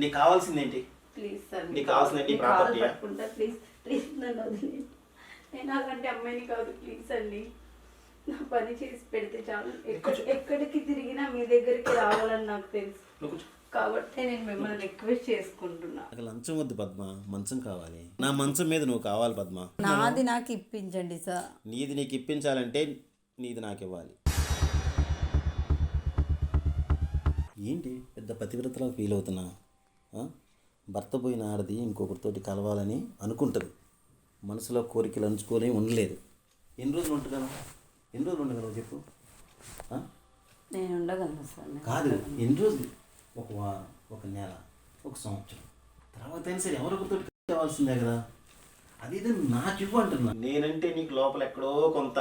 నీకు కావాల్సింది ఏంటి? ప్లీజ్ సార్, నీకు కావాల్సింది ఏంటి? ప్రాపర్టీ పట్టుకుంటా. ప్లీజ్ ప్లీజ్ నన్ను వదిలేయండి. నేను అలాంటి అమ్మాయిని కాదు. ప్లీజ్ అండి, నా పని చేసి పెడితే చాలు. ఎక్కడికి తిరిగినా మీ దగ్గరికి రావాలని నాకు తెలుసు కాబట్టి నేను మిమ్మల్ని రిక్వెస్ట్ చేసుకుంటున్నా. లంచం వద్దు పద్మ, మంచం కావాలి. నా మంచం మీద నువ్వు కావాలి పద్మ. నాది నాకు ఇప్పించండి సార్. నీది నీకు ఇప్పించాలంటే నీది నాకు ఇవ్వాలి. ఏంటి పెద్ద పతివ్రతలా ఫీల్ అవుతున్నా? భర్త పోయిన ఆడది ఇంకొకరితోటి కలవాలని అనుకుంటుంది, మనసులో కోరికలు అంచుకొని ఉండలేదు. ఎన్ని రోజులు ఉండగలవు చెప్పు? నేను ఉండగలను సార్. కాదు, ఎన్ని రోజులు? ఒక వారం, ఒక నెల, ఒక సంవత్సరం తర్వాత అయినా సరే ఎవరొకరితో కావాల్సిందే కదా. అది నాకు ఇవ్వు అంటున్నా. నేనంటే నీకు లోపల ఎక్కడో కొంత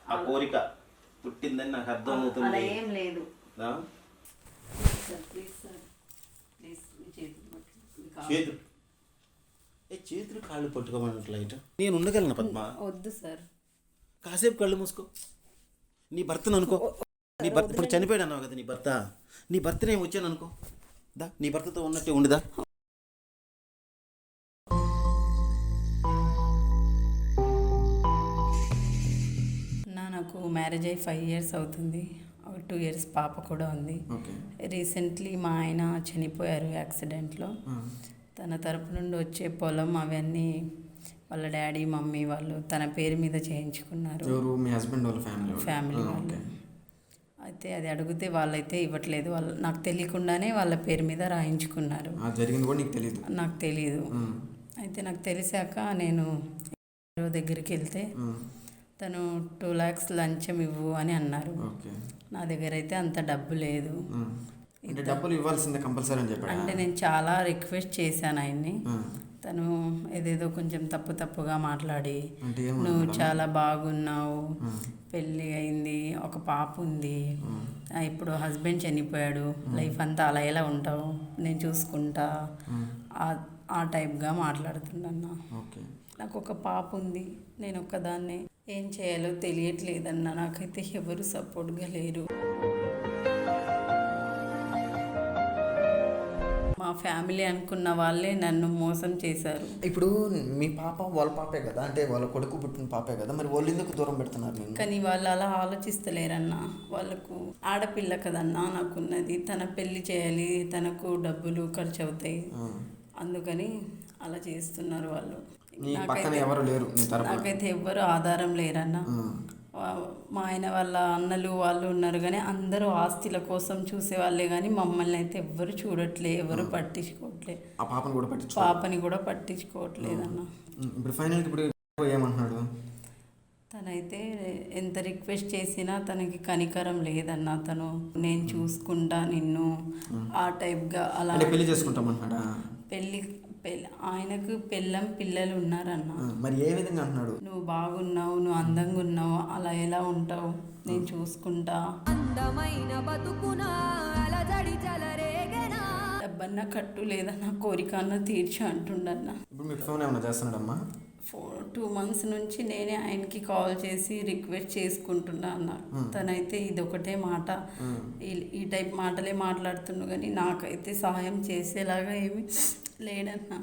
ఆ కోరిక పుట్టిందని నాకు అర్థం అవుతుంది. అలా ఏం లేదు. చేతులు కాళ్ళు పట్టుకోమన్నట్లయిట నేను ఉండగలను పద్మ. వద్దు సార్, కాసేపు కళ్ళు మూసుకో. నీ భర్తను అనుకో. నీ భర్త ఇప్పుడు చనిపోయాడు అన్నావు కదా, నీ భర్తనే వచ్చాను అనుకో. దా, నీ భర్తతో ఉన్నట్టే ఉండుదా. నాకు మ్యారేజ్ అయ్యి 5 years అవుతుంది. 2 years పాప కూడా ఉంది. రీసెంట్లీ మా ఆయన చనిపోయారు యాక్సిడెంట్లో. తన తరపు నుండి వచ్చే పొలం అవన్నీ వాళ్ళ డాడీ మమ్మీ వాళ్ళు తన పేరు మీద చేయించుకున్నారు. మీ హస్బెండ్ వాళ్ళ ఫ్యామిలీ వాళ్ళు. అయితే అది అడిగితే వాళ్ళైతే ఇవ్వట్లేదు. వాళ్ళు నాకు తెలియకుండానే వాళ్ళ పేరు మీద రాయించుకున్నారు. నాకు తెలియదు. అయితే నాకు తెలిసాక నేను దగ్గరికి వెళ్తే తను 2 lakhs లంచం ఇవ్వు అని అన్నారు. నా దగ్గర అయితే అంత డబ్బు లేదు. డబ్బులు ఇవ్వాల్సిందే కంపల్సరీ అని చెప్పాడు. అంటే నేను చాలా రిక్వెస్ట్ చేశాను ఆయన్ని. తను ఏదేదో కొంచెం తప్పుగా మాట్లాడి, నువ్వు చాలా బాగున్నావు, పెళ్ళి అయింది, ఒక పాప ఉంది, ఇప్పుడు హస్బెండ్ చనిపోయాడు, లైఫ్ అంతా అలా ఎలా ఉంటావు, నేను చూసుకుంటా, ఆ టైప్గా మాట్లాడుతున్నాను. నాకు ఒక పాప ఉంది, నేను ఒక్కదాన్నే, ఏం చేయాలో తెలియట్లేదన్నా. నాకైతే ఎవరు సపోర్ట్గా లేరు. మా ఫ్యామిలీ అనుకున్న వాళ్ళే నన్ను మోసం చేశారు. ఇప్పుడు మీ పాప వాళ్ళ పాపే కదా, అంటే వాళ్ళ కొడుకు పుట్టిన పాపే కదా, మరి వాళ్ళు ఎందుకు దూరం పెడుతున్నారు? కానీ వాళ్ళు అలా ఆలోచిస్తలేరన్నా. వాళ్ళకు ఆడపిల్ల కదన్నా నాకున్నది, తన పెళ్లి చేయాలి, తనకు డబ్బులు ఖర్చు అవుతాయి, అందుకని అలా చేస్తున్నారు వాళ్ళు. నాకైతే ఎవ్వరు ఆధారం లేరన్నా. మా ఆయన వాళ్ళ అన్నలు వాళ్ళు ఉన్నారు, కానీ అందరూ ఆస్తుల కోసం చూసేవాళ్ళే, కానీ మమ్మల్ని అయితే ఎవ్వరు చూడట్లే, ఎవరు పట్టించుకోవట్లే. పాపని కూడా పట్టించుకోవట్లేదన్న. తనైతే ఎంత రిక్వెస్ట్ చేసినా తనకి కనికరం లేదన్న. తను నేను చూసుకుంటా నిన్ను ఆ టైప్గా అలా పెళ్లి చేసుకుంటామన్నాడా. పెళ్ళి ఆయనకు పిల్లలు ఉన్నారన్న. మరి ఏ విధంగా అంటున్నాడు? నువ్వు బాగున్నావు, నువ్వు అందంగా ఉన్నావు, అలా ఎలా ఉంటావు, నేను చూసుకుంటా, డబ్బన్నా కట్టు లేదన్నా కోరిక అన్న తీర్చి అంటుండన్నా. 2 months నుంచి నేనే ఆయనకి కాల్ చేసి రిక్వెస్ట్ చేసుకుంటున్నా అన్న. తనైతే ఇదొకటే మాట, ఈ టైప్ మాటలే మాట్లాడుతున్నా, కానీ నాకైతే సహాయం చేసేలాగా ఏమి లేడన్నా.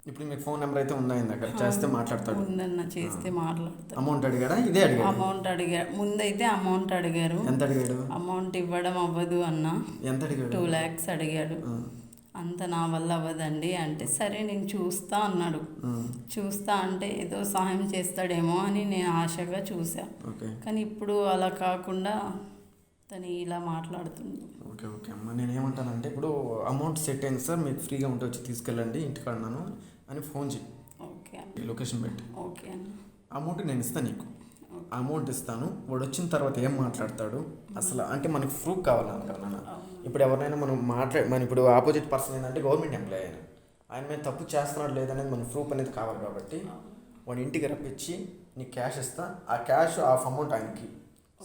ఇప్పుడు మీకు ఫోన్ నెంబర్ అయితే ఉందా? చేస్తే మాట్లాడతాడు. ఉందన్న, చేస్తే మాట్లాడతాడు. అమౌంట్ అడిగాడా? ఇదే అడిగాడు. అమౌంట్ అడిగారు. ముందైతే అమౌంట్ అడిగారు. ఎంత అడిగాడు? అమౌంట్ ఇవ్వడం అవ్వదు అన్న. ఎంత అడిగాడు? 2 lakhs అడిగాడు. అంత నా వల్ల అవ్వదండి అంటే, సరే నేను చూస్తా అన్నాడు. చూస్తా అంటే ఏదో సహాయం చేస్తాడేమో అని నేను ఆశగా చూసా, కానీ ఇప్పుడు అలా కాకుండా తను ఇలా మాట్లాడుతుంది. ఓకే అమ్మ, నేను ఏమంటానంటే, ఇప్పుడు అమౌంట్ సెట్ అయింది సార్, మీకు ఫ్రీగా ఉంటే వచ్చి తీసుకెళ్ళండి, ఇంటికి అన్నాను అని ఫోన్ చేయి. లొకేషన్ పెట్టి అమౌంట్ నేను ఇస్తాను, నీకు అమౌంట్ ఇస్తాను. వాడు వచ్చిన తర్వాత ఏం మాట్లాడతాడు అసలు, అంటే మనకు ప్రూఫ్ కావాలనుకున్నాను. ఇప్పుడు ఎవరినైనా మనం ఇప్పుడు ఆపోజిట్ పర్సన్ ఏంటంటే గవర్నమెంట్ ఎంప్లాయీ, ఆయన మీద తప్పు చేస్తున్నాడు లేదనేది మన ప్రూఫ్ అనేది కావాలి. కాబట్టి వాడు ఇంటికి రప్పించి నీకు క్యాష్ ఇస్తా, ఆ క్యాష్ ఆఫ్ అమౌంట్ ఆయనకి,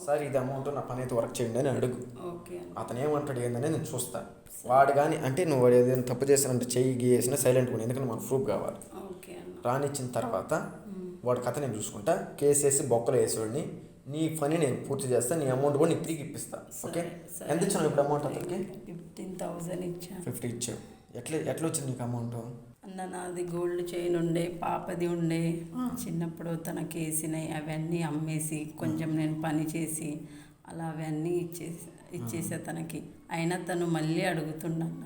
సార్ ఇది అమౌంట్ నా పని అయితే వర్క్ చేయండి అని అడుగు. అతను ఏమంటాడు ఏందని నేను చూస్తా. వాడు కానీ అంటే నువ్వు వాడు ఏదైనా తప్పు చేస్తానంటే చెయ్యి గీసినా సైలెంట్ కూడా, ఎందుకంటే మనకు ప్రూఫ్ కావాలి. రానిచ్చిన తర్వాత వాడి కథ నేను చూసుకుంటా. కేసు వేసి బొక్కలు వేసేవాడిని నీ పని నేను పూర్తి చేస్తాను, నీ అమౌంట్ కూడా నీకు తిరిగి ఇప్పిస్తా. ఓకే, ఎంత ఇచ్చాను ఇప్పుడు అమౌంట్ అతనికి? 15,000 ఇచ్చాను. 50 ఇచ్చావు. ఎట్లా వచ్చింది నీకు అమౌంట్? అన్న నాది గోల్డ్ చైన్ ఉండే, పాపది ఉండే, చిన్నప్పుడు తనకి వేసినాయి అవన్నీ అమ్మేసి కొంచెం నేను పని చేసి అలా అవన్నీ ఇచ్చేసా తనకి. అయినా తను మళ్ళీ అడుగుతుండన్న.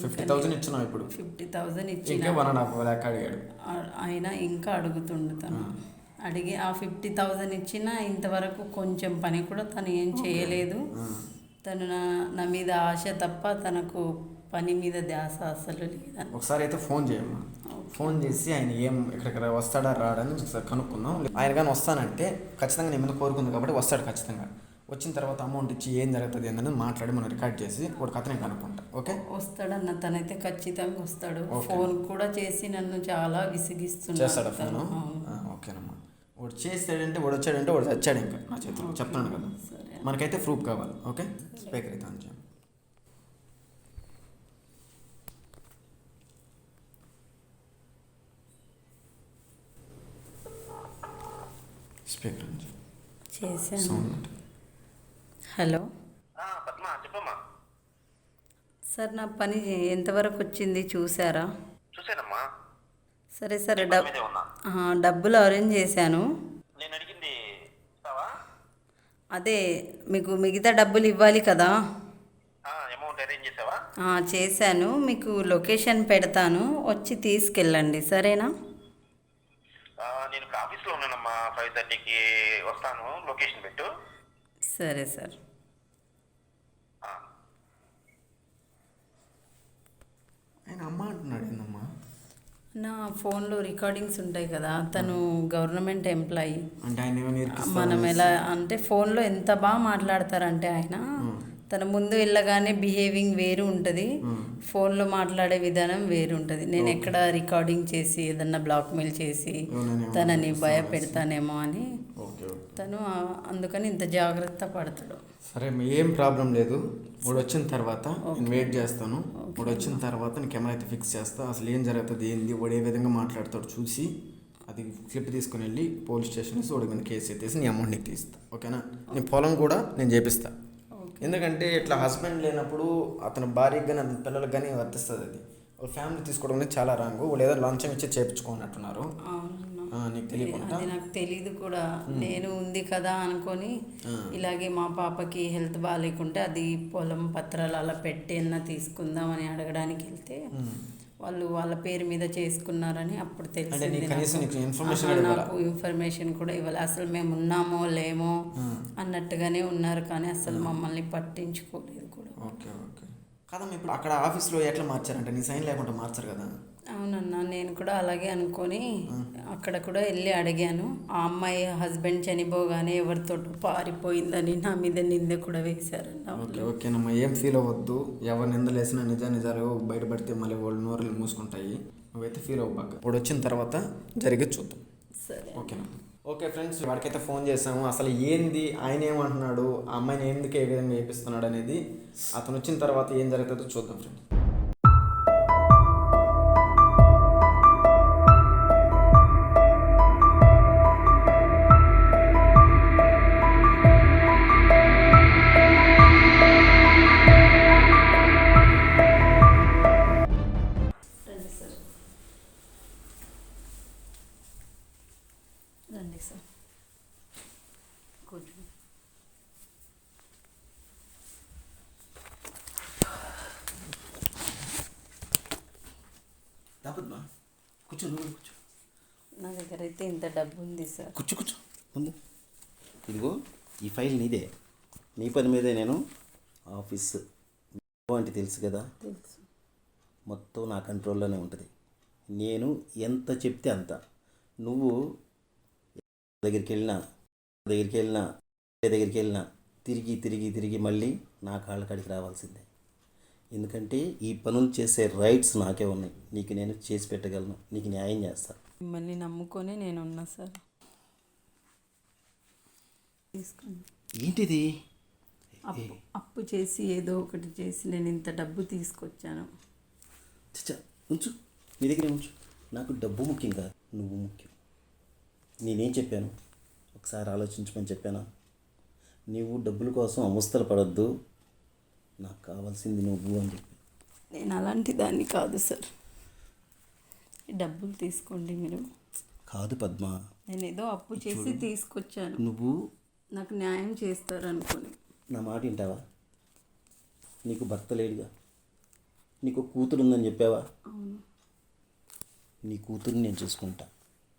50,000 ఇచ్చినావు ఇప్పుడు? 50,000 ఇచ్చిన. అడిగాడు. అయినా ఇంకా అడుగుతుండు తను. అడిగి ఆ 50,000 ఇచ్చినా ఇంతవరకు కొంచెం పని కూడా తను ఏం చేయలేదు. తను నా మీద ఆశ తప్ప తనకు పని మీద ధ్యాస అసలు లేదని. ఒకసారి అయితే ఫోన్ చేయమ్మా, ఫోన్ చేసి ఆయన ఇక్కడ వస్తాడా రాడని ఒకసారి కనుక్కుందాం. ఆయన కానీ వస్తానంటే ఖచ్చితంగా నీ మీద కోరుకుంది కాబట్టి వస్తాడు ఖచ్చితంగా. వచ్చిన తర్వాత అమౌంట్ ఇచ్చి ఏం జరుగుతుంది ఏంటనేది మాట్లాడి మనం రికార్డ్ చేసి ఒక కథనే కనుక్కుంటా. ఓకే, వస్తాడన్న, తనైతే ఖచ్చితంగా వస్తాడు. ఫోన్ కూడా చేసి నన్ను చాలా విసిగిస్తున్నాడు. చేస్తాడా ఫోన్? ఓకేనమ్మా. వాడు చేస్తాడంటే వాడు వచ్చాడంటే వాడు వచ్చాడు. ఇంకా నా చేతిలో చెప్తున్నాను కదా, మనకైతే ప్రూఫ్ కావాలి. ఓకే, స్పీకర్ అయితే అని చెప్పి స్పీకర్ చేశాను. హలో పద్మ, చెప్పమ్మా. సార్ నా పని ఎంతవరకు వచ్చింది చూసారా? చూసానమ్మా. సరే సరే, డబ్బులు అరేంజ్ చేశాను. నేను అడిగింది ఇస్తావా? అదే మీకు మిగతా డబ్బులు ఇవ్వాలి కదా. అమౌంట్ అరేంజ్ చేసావా? చేశాను. మీకు లొకేషన్ పెడతాను, వచ్చి తీసుకెళ్ళండి. సరేనా? నేను ఇప్పుడు ఆఫీస్లో ఉన్నానమ్మా. 5:30కి వస్తాను. లొకేషన్ పెట్టు. సరే సార్. ఆయన అమ్మ అంటున్నాడు ఏందమ్మా? నా ఫోన్లో రికార్డింగ్స్ ఉంటాయి కదా, తను గవర్నమెంట్ ఎంప్లాయీ. అంటే ఆయన మనం ఎలా అంటే ఫోన్లో ఎంత బాగా మాట్లాడతారంటే ఆయన తన ముందు వెళ్ళగానే బిహేవింగ్ వేరు ఉంటుంది, ఫోన్లో మాట్లాడే విధానం వేరు ఉంటుంది. నేను ఎక్కడ రికార్డింగ్ చేసి ఏదన్నా బ్లాక్మెయిల్ చేసి తనని భయపెడతానేమో అని తను అందుకని ఇంత జాగ్రత్త పడతాడు. సరే, ఏం ప్రాబ్లం లేదు. వాడు వచ్చిన తర్వాత నేను వెయిట్ చేస్తాను. వాడు వచ్చిన తర్వాత నేను కెమెరా అయితే ఫిక్స్ చేస్తా. అసలు ఏం జరుగుతుంది ఏంది, వాడు ఏ విధంగా మాట్లాడతాడు చూసి అది క్లిప్ తీసుకుని వెళ్ళి పోలీస్ స్టేషన్ వాడి మీద కేసు ఎత్తేసి నీ అమౌంట్ నీకు తీస్తా. ఓకేనా? నీ పొలం కూడా నేను చేపిస్తా. ఎందుకంటే ఇట్లా హస్బెండ్ లేనప్పుడు అతని భార్యకి కానీ అతని పిల్లలకు కానీ వర్తిస్తుంది. అది వాళ్ళ ఫ్యామిలీ తీసుకోవడం అనేది చాలా రాంగ్. వాళ్ళు ఏదో లంచం ఇచ్చి చేపించుకోనట్టున్నారు. నీకు తెలియకుండా? అది నాకు తెలీదు కూడా. నేను ఉంది కదా అనుకొని ఇలాగే మా పాపకి హెల్త్ బాగాలేకుంటే అది పొలం పత్రాలు అలా పెట్టి తీసుకుందామని అడగడానికి వెళ్తే వాళ్ళు వాళ్ళ పేరు మీద చేసుకున్నారని అప్పుడు తెలిసింది. నాకు ఇన్ఫర్మేషన్ కూడా ఇవ్వాలి. అసలు మేము ఉన్నామో లేమో అన్నట్టుగానే ఉన్నారు, కానీ అసలు మమ్మల్ని పట్టించుకోలేదు కూడా. Okay okay. కాదమ్మా, ఇప్పుడు అక్కడ ఆఫీస్లో ఎట్లా మార్చారంటే నీ సైన్ లేకుండా మార్చారు కదా? అవునన్నా, నేను కూడా అలాగే అనుకొని అక్కడ కూడా వెళ్ళి అడిగాను. ఆ అమ్మాయి హస్బెండ్ చనిపోగానే ఎవరితో పారిపోయిందని నా మీద నింద కూడా వేశారన్న. ఓకేనమ్మా, ఏం ఫీల్ అవ్వద్దు. ఎవరు నిందలు వేసినా నిజాలు బయటపడితే మళ్ళీ వాళ్ళు నోరులు మూసుకుంటాయి. నువ్వైతే ఫీల్ అవ్వబాక. ఇప్పుడు వచ్చిన తర్వాత జరిగేది చూద్దాం. సరే, ఓకేనా? ఓకే ఫ్రెండ్స్, వాడికైతే ఫోన్ చేసాము. అసలు ఏంది, ఆయన ఏమంటున్నాడు, ఆ అమ్మాయిని ఎందుకు ఏ విధంగా చేపిస్తున్నాడు అనేది అతను వచ్చిన తర్వాత ఏం జరుగుతుందో చూద్దాం ఫ్రెండ్స్. రండి సార్, కూర్చోండి. కూర్చో, నువ్వు కూర్చో. నా దగ్గర అయితే ఇంత డబ్బు ఉంది సార్. కూర్చో ముందు. ఇదిగో ఈ ఫైల్ నీదే. నీ పని మీదే నేను ఆఫీస్ అంటే తెలుసు కదా, తెలుసు. మొత్తం నా కంట్రోల్లోనే ఉంటుంది. నేను ఎంత చెప్తే అంత. నువ్వు దగ్గరికి వెళ్ళినా తిరిగి తిరిగి తిరిగి మళ్ళీ నా కాళ్ళ కాడికి రావాల్సిందే. ఎందుకంటే ఈ పనులు చేసే రైట్స్ నాకే ఉన్నాయి. నీకు నేను చేసి పెట్టగలను, నీకు న్యాయం చేస్తాను. మిమ్మల్ని నమ్ముకొని నేను ఉన్నా సార్. తీసుకోండి. ఏంటిది? అప్పు చేసి ఏదో ఒకటి చేసి నేను ఇంత డబ్బు తీసుకొచ్చాను. ఉంచు, నీ దగ్గరే ఉంచు. నాకు డబ్బు ముఖ్యం కాదు, నువ్వు ముఖ్యం. నేనేం చెప్పాను? ఒకసారి ఆలోచించమని చెప్పానా? నీవు డబ్బుల కోసం అవస్థలు పడద్దు, నాకు కావాల్సింది నువ్వు అని చెప్పి. నేను అలాంటి దాన్ని కాదు సార్. ఈ డబ్బులు తీసుకోండి మీరు. కాదు పద్మ, నేను ఏదో అప్పు చేసి తీసుకొచ్చాను, నువ్వు నాకు న్యాయం చేస్తారు అనుకుని. నా మాట వింటావా? నీకు భర్త లేడుగా, నీకు కూతురు ఉందని చెప్పావా? అవును. నీ కూతురుని నేను చూసుకుంటా,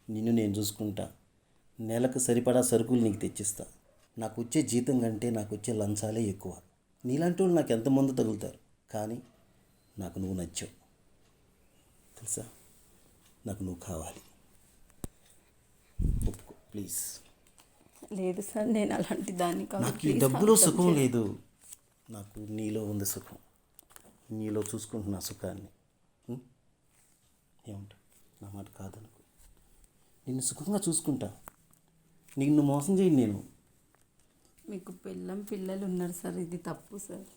నిన్ను నేను చూసుకుంటా, నెలకు సరిపడా సరుకులు నీకు తెచ్చిస్తా. నాకు వచ్చే జీతం కంటే నాకు వచ్చే లంచాలే ఎక్కువ. నీలాంటి వాళ్ళు నాకు ఎంతమంది తగులుతారు, కానీ నాకు నువ్వు నచ్చావు తెలుసా. నాకు నువ్వు కావాలి, ఒప్పుకో ప్లీజ్. లేదు సార్, నేను అలాంటి దాన్ని కాదు. నాకు ఈ డబ్బులో సుఖం లేదు, నాకు నీలో ఉంది సుఖం. నీలో చూసుకుంటున్నా సుఖాన్ని. ఏమంటా? నా మాట కాదనుకో, నిన్ను సుఖంగా చూసుకుంటా, నిన్ను మోసం చేయను నేను. మీకు పిల్లలు ఉన్నారు సార్, ఇది తప్పు సార్.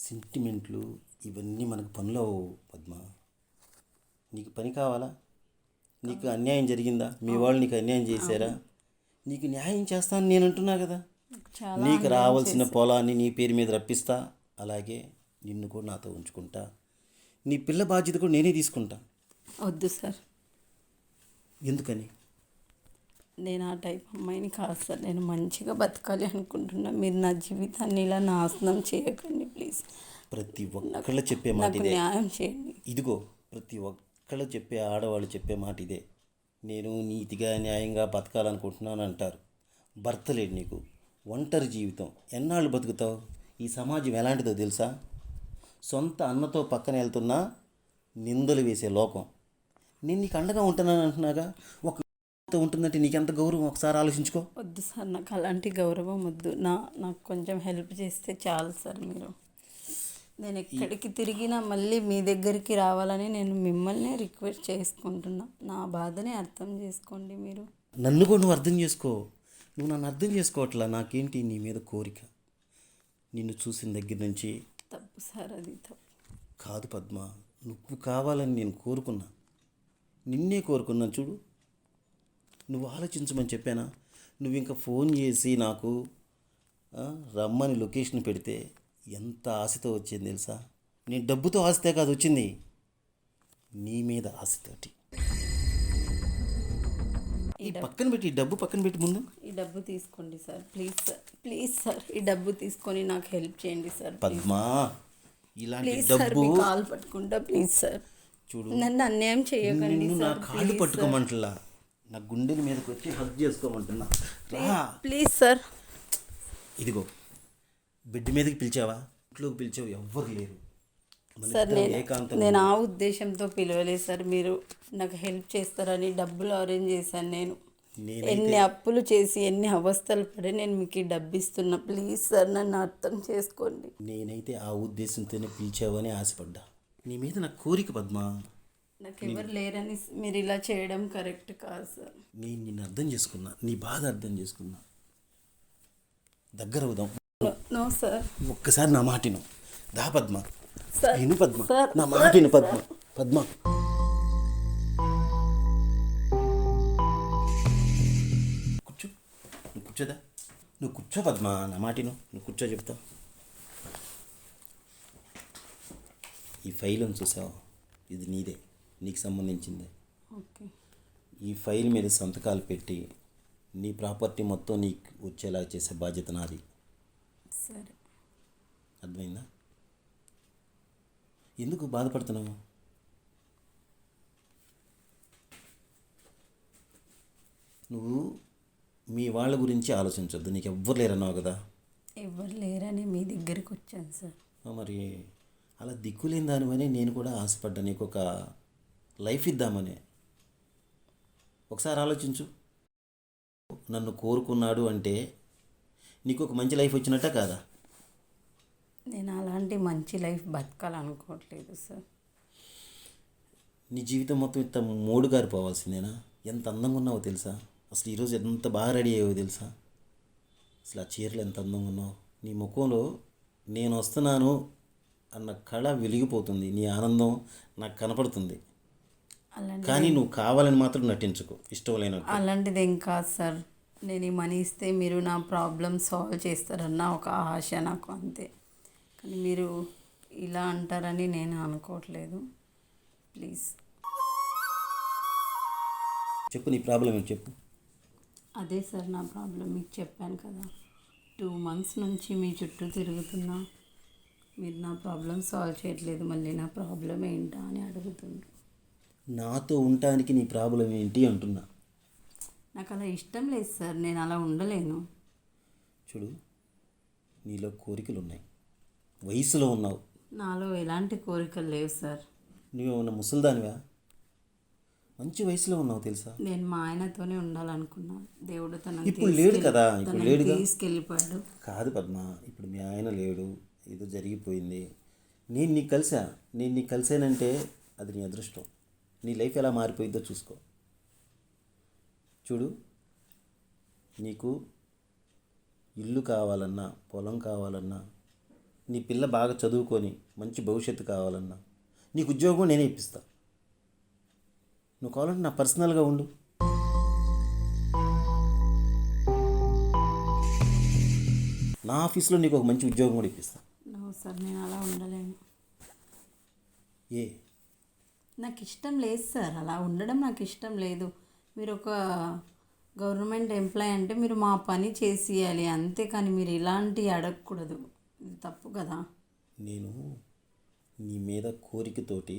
సెంటిమెంట్లు ఇవన్నీ మనకు పనులు అవ్వవు పద్మ. నీకు పని కావాలా? నీకు అన్యాయం జరిగిందా? మీ వాళ్ళు నీకు అన్యాయం చేశారా? నీకు న్యాయం చేస్తాను నేను అంటున్నా కదా. చాలా నీకు రావాల్సిన పొలాన్ని నీ పేరు మీద రప్పిస్తా, అలాగే నిన్ను కూడా నాతో ఉంచుకుంటా. నీ పిల్ల బాధ్యత కూడా నేనే తీసుకుంటా. వద్దు సార్. ఎందుకని? నేను ఆ టైప్ అమ్మాయిని కాదు సార్. నేను మంచిగా బతకాలి అనుకుంటున్నా. మీరు నా జీవితాన్ని ఇలా నాశనం చేయకండి ప్లీజ్. ప్రతి ఒక్కళ్ళు చెప్పే మాట నాకు ఇదే. న్యాయం చేయండి. ఇదిగో, ప్రతి ఒక్కళ్ళు చెప్పే ఆడవాళ్ళు చెప్పే మాట ఇదే. నేను నీతిగా న్యాయంగా బతకాలనుకుంటున్నాను అంటారు. భర్త లేడు నీకు, ఒంటరి జీవితం, ఎన్నాళ్ళు బతుకుతావు? ఈ సమాజం ఎలాంటిదో తెలుసా? సొంత అన్నతో పక్కన వెళ్తున్నా నిందలు వేసే లోకం. నేను నీకు అండగా ఉంటానని అంటున్నాగా. ఒక ఉంటుందంటే నీకెంత గౌరవం ఒకసారి ఆలోచించుకో. వద్దు సార్, నాకు అలాంటి గౌరవం వద్దు. నాకు కొంచెం హెల్ప్ చేస్తే చాలు సార్. మీరు, నేను ఎక్కడికి తిరిగినా మళ్ళీ మీ దగ్గరికి రావాలని నేను మిమ్మల్ని రిక్వెస్ట్ చేసుకుంటున్నా. నా బాధని అర్థం చేసుకోండి మీరు. నన్ను కూడా నువ్వు అర్థం చేసుకో. నువ్వు నన్ను అర్థం చేసుకోవట్లా. నాకేంటి నీ మీద కోరిక. నిన్ను చూసిన దగ్గర నుంచి. తప్పు సార్, అది తప్పు కాదు పద్మ, నువ్వు కావాలని నేను కోరుకున్నా, నిన్నే కోరుకున్నాను చూడు. నువ్వు ఆలోచించమని చెప్పానా? నువ్వు ఇంకా ఫోన్ చేసి నాకు రమ్మని లొకేషన్ పెడితే ఎంత ఆశతో వచ్చింది తెలుసా? నేను డబ్బుతో ఆశతే కాదు వచ్చింది, నీ మీద ఆశతోటి. ఈ పక్కన పెట్టి, ఈ డబ్బు పక్కన పెట్టి ముందు ఈ డబ్బు తీసుకోండి sir, please sir. Please sir, ఈ డబ్బు తీసుకొని నాకు హెల్ప్ చేయండి సార్. పద్మా, ఇలాంటి ప్లీజ్ సార్, డబ్బు మీ కాలు పట్టుకుంటా ప్లీజ్ సార్. చూడు, నన్ను అన్యాయం చేయకండి నిన్ను నా సార్. కాళ్ళు పట్టుకోమంటలా, నా గుండెల మీదకి వచ్చి హగ్ చేసుకోమంటున్నా. రా ప్లీజ్ సార్. ఇదిగో, బెడ్ మీదకి పిలిచావా, ఇంట్లోకి పిలిచావు, ఎవ్వరు లేరు. సార్, నేను ఆ ఉద్దేశంతో పిలవలేదు సార్. మీరు నాకు హెల్ప్ చేస్తారని డబ్బులు అరేంజ్ చేశాను. నేను ఎన్ని అప్పులు చేసి ఎన్ని అవస్థలు పడి నేను మీకు ఈ డబ్బు ఇస్తున్నా. ప్లీజ్ సార్, నన్ను అర్థం చేసుకోండి. నేనైతే ఆ ఉద్దేశంతోనే పిలిచావని ఆశపడ్డా. నీ మీద నా కోరిక పద్మ. నాకు ఎవరు లేరని మీరు ఇలా చేయడం కరెక్ట్ కాదు సార్. నేను నిన్ను అర్థం చేసుకున్నా, నీ బాధ అర్థం చేసుకున్నా. దగ్గర అవుదాం. No sir. ఒక్కసారి నా మాటిను. దా పద్మ, సార్, విను పద్మ, సార్, నా మాటిను పద్మ. పద్మ, కూర్చో. నువ్వు కూర్చోదా? నువ్వు కూర్చో పద్మ, నా మాటిను. నువ్వు కూర్చో, చెప్తా. ఈ ఫైల్ అని చూసావు, ఇది నీదే, నీకు సంబంధించిందే. ఓకే. ఈ ఫైల్ మీద సంతకాలు పెట్టి నీ ప్రాపర్టీ మొత్తం నీకు వచ్చేలా చేసే బాధ్యత నాది. సరే. అర్థమైందా? ఎందుకు బాధపడుతున్నావు? నువ్వు మీ వాళ్ళ గురించి ఆలోచించొద్దు. నీకు ఎవ్వరు లేరన్నావు కదా. ఎవరు లేరని మీ దగ్గరికి వచ్చాను సార్. మరి అలా దిక్కులేని దానివని నేను కూడా ఆశపడ్డా, నీకు ఒక లైఫ్ ఇద్దామని. ఒకసారి ఆలోచించు. నన్ను కోరుకున్నాడు అంటే నీకు ఒక మంచి లైఫ్ వచ్చినట్ట కాదా? నేను అలాంటి మంచి లైఫ్ బతకాలనుకోవట్లేదు సార్. నీ జీవితం మొత్తం ఇంత మోడుగారిపోవాల్సిందేనా? ఎంత అందంగా ఉన్నావో తెలుసా? అసలు ఈరోజు ఎంత బాగా రెడీ అయ్యావో తెలుసా? అసలు ఆ చీరలు ఎంత అందంగా ఉన్నావు. నీ ముఖంలో నేను వస్తున్నాను అన్న కళ వెలిగిపోతుంది. నీ ఆనందం నాకు కనపడుతుంది. అలాంటి కానీ నువ్వు కావాలని మాత్రం నటించుకో, ఇష్టం లేనట్టు. అలాంటిది ఏం కాదు సార్. నేను ఈ మనీ ఇస్తే మీరు నా ప్రాబ్లమ్ సాల్వ్ చేస్తారన్న ఒక ఆశ నాకు, అంతే. కానీ మీరు ఇలా అంటారని నేను అనుకోవట్లేదు. ప్లీజ్. చెప్పు, నీ ప్రాబ్లం ఏంటి చెప్పు. అదే సార్ నా ప్రాబ్లం, మీకు చెప్పాను కదా. 2 months నుంచి మీ చుట్టూ తిరుగుతున్నా, మీరు నా ప్రాబ్లం సాల్వ్ చేయట్లేదు. మళ్ళీ నా ప్రాబ్లం ఏంటా అని అడుగుతుండ్రు. నాతో ఉండటానికి నీ ప్రాబ్లం ఏంటి అంటున్నా. నాకు అలా ఇష్టం లేదు సార్, నేను అలా ఉండలేను. చూడు, నీలో కోరికలు ఉన్నాయి, వయసులో ఉన్నావు. నాలో ఎలాంటి కోరికలు లేవు సార్. నువ్వేమన్నా ముసలిదానివా? మంచి వయసులో ఉన్నావు తెలుసా. నేను మా ఆయనతోనే ఉండాలనుకున్నాను. దేవుడు ఇప్పుడు లేడు కదా, ఇప్పుడు లేడుగా. తీసుకెళ్ళిపోయాడు. కాదు పద్మ, ఇప్పుడు మీ ఆయన లేడు, ఏదో జరిగిపోయింది. నేను నీకు కలిసానంటే అది నీ అదృష్టం. నీ లైఫ్ ఎలా మారిపోయిందో చూసుకో. చూడు, నీకు ఇల్లు కావాలన్నా, పొలం కావాలన్నా, నీ పిల్ల బాగా చదువుకొని మంచి భవిష్యత్తు కావాలన్నా, నీకు ఉద్యోగం నేనే ఇప్పిస్తా. నువ్వు కావాలంటే నా పర్సనల్గా ఉండు. నా ఆఫీస్లో నీకు ఒక మంచి ఉద్యోగం కూడా ఇప్పిస్తా. నో సార్, నేను అలా ఉండలేను. ఏ? నాకు ఇష్టం లేదు సార్, అలా ఉండడం నాకు ఇష్టం లేదు. మీరు ఒక గవర్నమెంట్ ఎంప్లాయ్ అంటే మీరు మా పని చేసేయాలి, అంతేకాని మీరు ఇలాంటివి అడగకూడదు. ఇది తప్పు కదా. నేను నీ మీద కోరికతోటి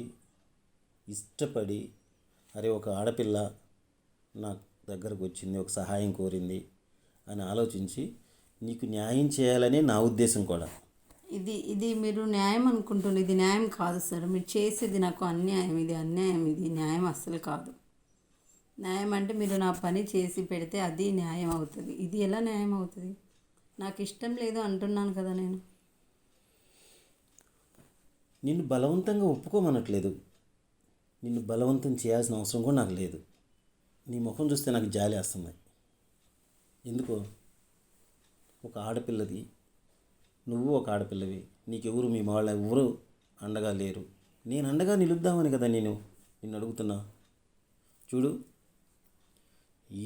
ఇష్టపడి, అరే ఒక ఆడపిల్ల నా దగ్గరకు వచ్చింది, ఒక సహాయం కోరింది అని ఆలోచించి నీకు న్యాయం చేయాలనే నా ఉద్దేశం కూడా. ఇది మీరు న్యాయం అనుకుంటున్నారు, ఇది న్యాయం కాదు సార్. మీరు చేసేది నాకు అన్యాయం, ఇది అన్యాయం, ఇది న్యాయం అస్సలు కాదు. న్యాయం అంటే మీరు నా పని చేసి పెడితే అది న్యాయం అవుతుంది. ఇది ఎలా న్యాయం అవుతుంది? నాకు ఇష్టం లేదు అంటున్నాను కదా నేను. నిన్ను బలవంతంగా ఒప్పుకోమనట్లేదు, నిన్ను బలవంతం చేయాల్సిన అవసరం కూడా నాకు లేదు. నీ ముఖం చూస్తే నాకు జాలి వేస్తుంది. ఎందుకో, ఒక ఆడపిల్లది, నువ్వు ఒక ఆడపిల్లవి, నీకెవరు మీ వాళ్ళ ఎవరు అండగా లేరు. నేను అండగా నిలుద్దామని కదా నిన్ను అడుగుతున్నా. చూడు,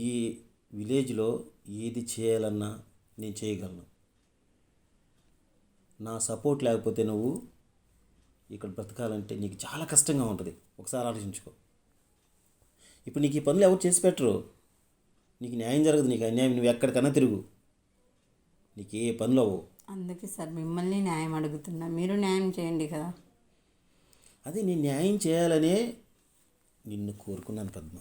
ఈ విలేజ్లో ఏది చేయాలన్నా నేను చేయగలను. నా సపోర్ట్ లేకపోతే నువ్వు ఇక్కడ బ్రతకాలంటే నీకు చాలా కష్టంగా ఉంటుంది. ఒకసారి ఆలోచించుకో. ఇప్పుడు నీకు ఈ పనులు ఎవరు చేసి పెట్టరు, నీకు న్యాయం జరగదు, నీకు అన్యాయం. నువ్వు ఎక్కడికన్నా తిరుగు, నీకు ఏ పనులు అవ్వవు. అందుకే సార్ మిమ్మల్ని న్యాయం అడుగుతున్నా, మీరు న్యాయం చేయండి కదా. అదే నేను న్యాయం చేయాలనే నిన్ను కోరుకున్నాను పద్మ.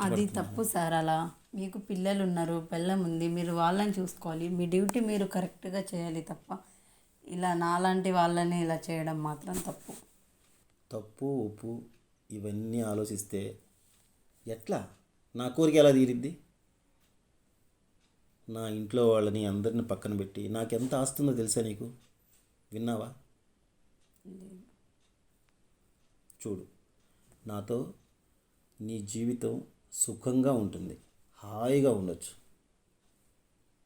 అది తప్పు సార్. అలా మీకు పిల్లలు ఉన్నారు, పిల్లం ఉంది, మీరు వాళ్ళని చూసుకోవాలి. మీ డ్యూటీ మీరు కరెక్ట్గా చేయాలి తప్ప ఇలా నాలాంటి వాళ్ళని ఇలా చేయడం మాత్రం తప్పు. తప్పు ఉప్పు ఇవన్నీ ఆలోచిస్తే ఎట్లా నా కోరిక ఎలా తీరిద్ది? నా ఇంట్లో వాళ్ళని అందరిని పక్కన పెట్టి నాకెంత ఆస్తుందో తెలుసా నీకు? విన్నావా? చూడు, నాతో నీ జీవితం సుఖంగా ఉంటుంది, హాయిగా ఉండొచ్చు.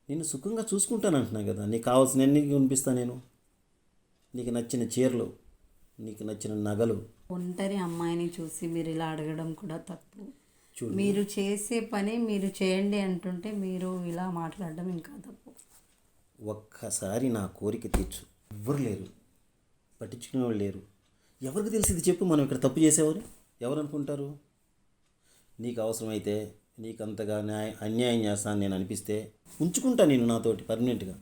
నేను సుఖంగా చూసుకుంటాను అంటున్నా కదా. నీకు కావాల్సిన అన్ని కొనిపిస్తా నేను. నీకు నచ్చిన చీరలు, నీకు నచ్చిన నగలు. ఒంటరి అమ్మాయిని చూసి మీరు ఇలా అడగడం కూడా తప్పు. చూడు, మీరు చేసే పని మీరు చేయండి అంటుంటే మీరు ఇలా మాట్లాడడం ఇంకా తప్పు. ఒక్కసారి నా కోరిక తీర్చు. ఎవ్వరు లేరు, పట్టించుకునే వాళ్ళు లేరు. ఎవరికి తెలిసింది చెప్పు? మనం ఇక్కడ తప్పు చేసేవారు ఎవరు అనుకుంటారు? నీకు అవసరమైతే, నీకు అంతగా అన్యాయం చేస్తాను నేను అనిపిస్తే ఉంచుకుంటా నేను నాతోటి పర్మనెంట్గా.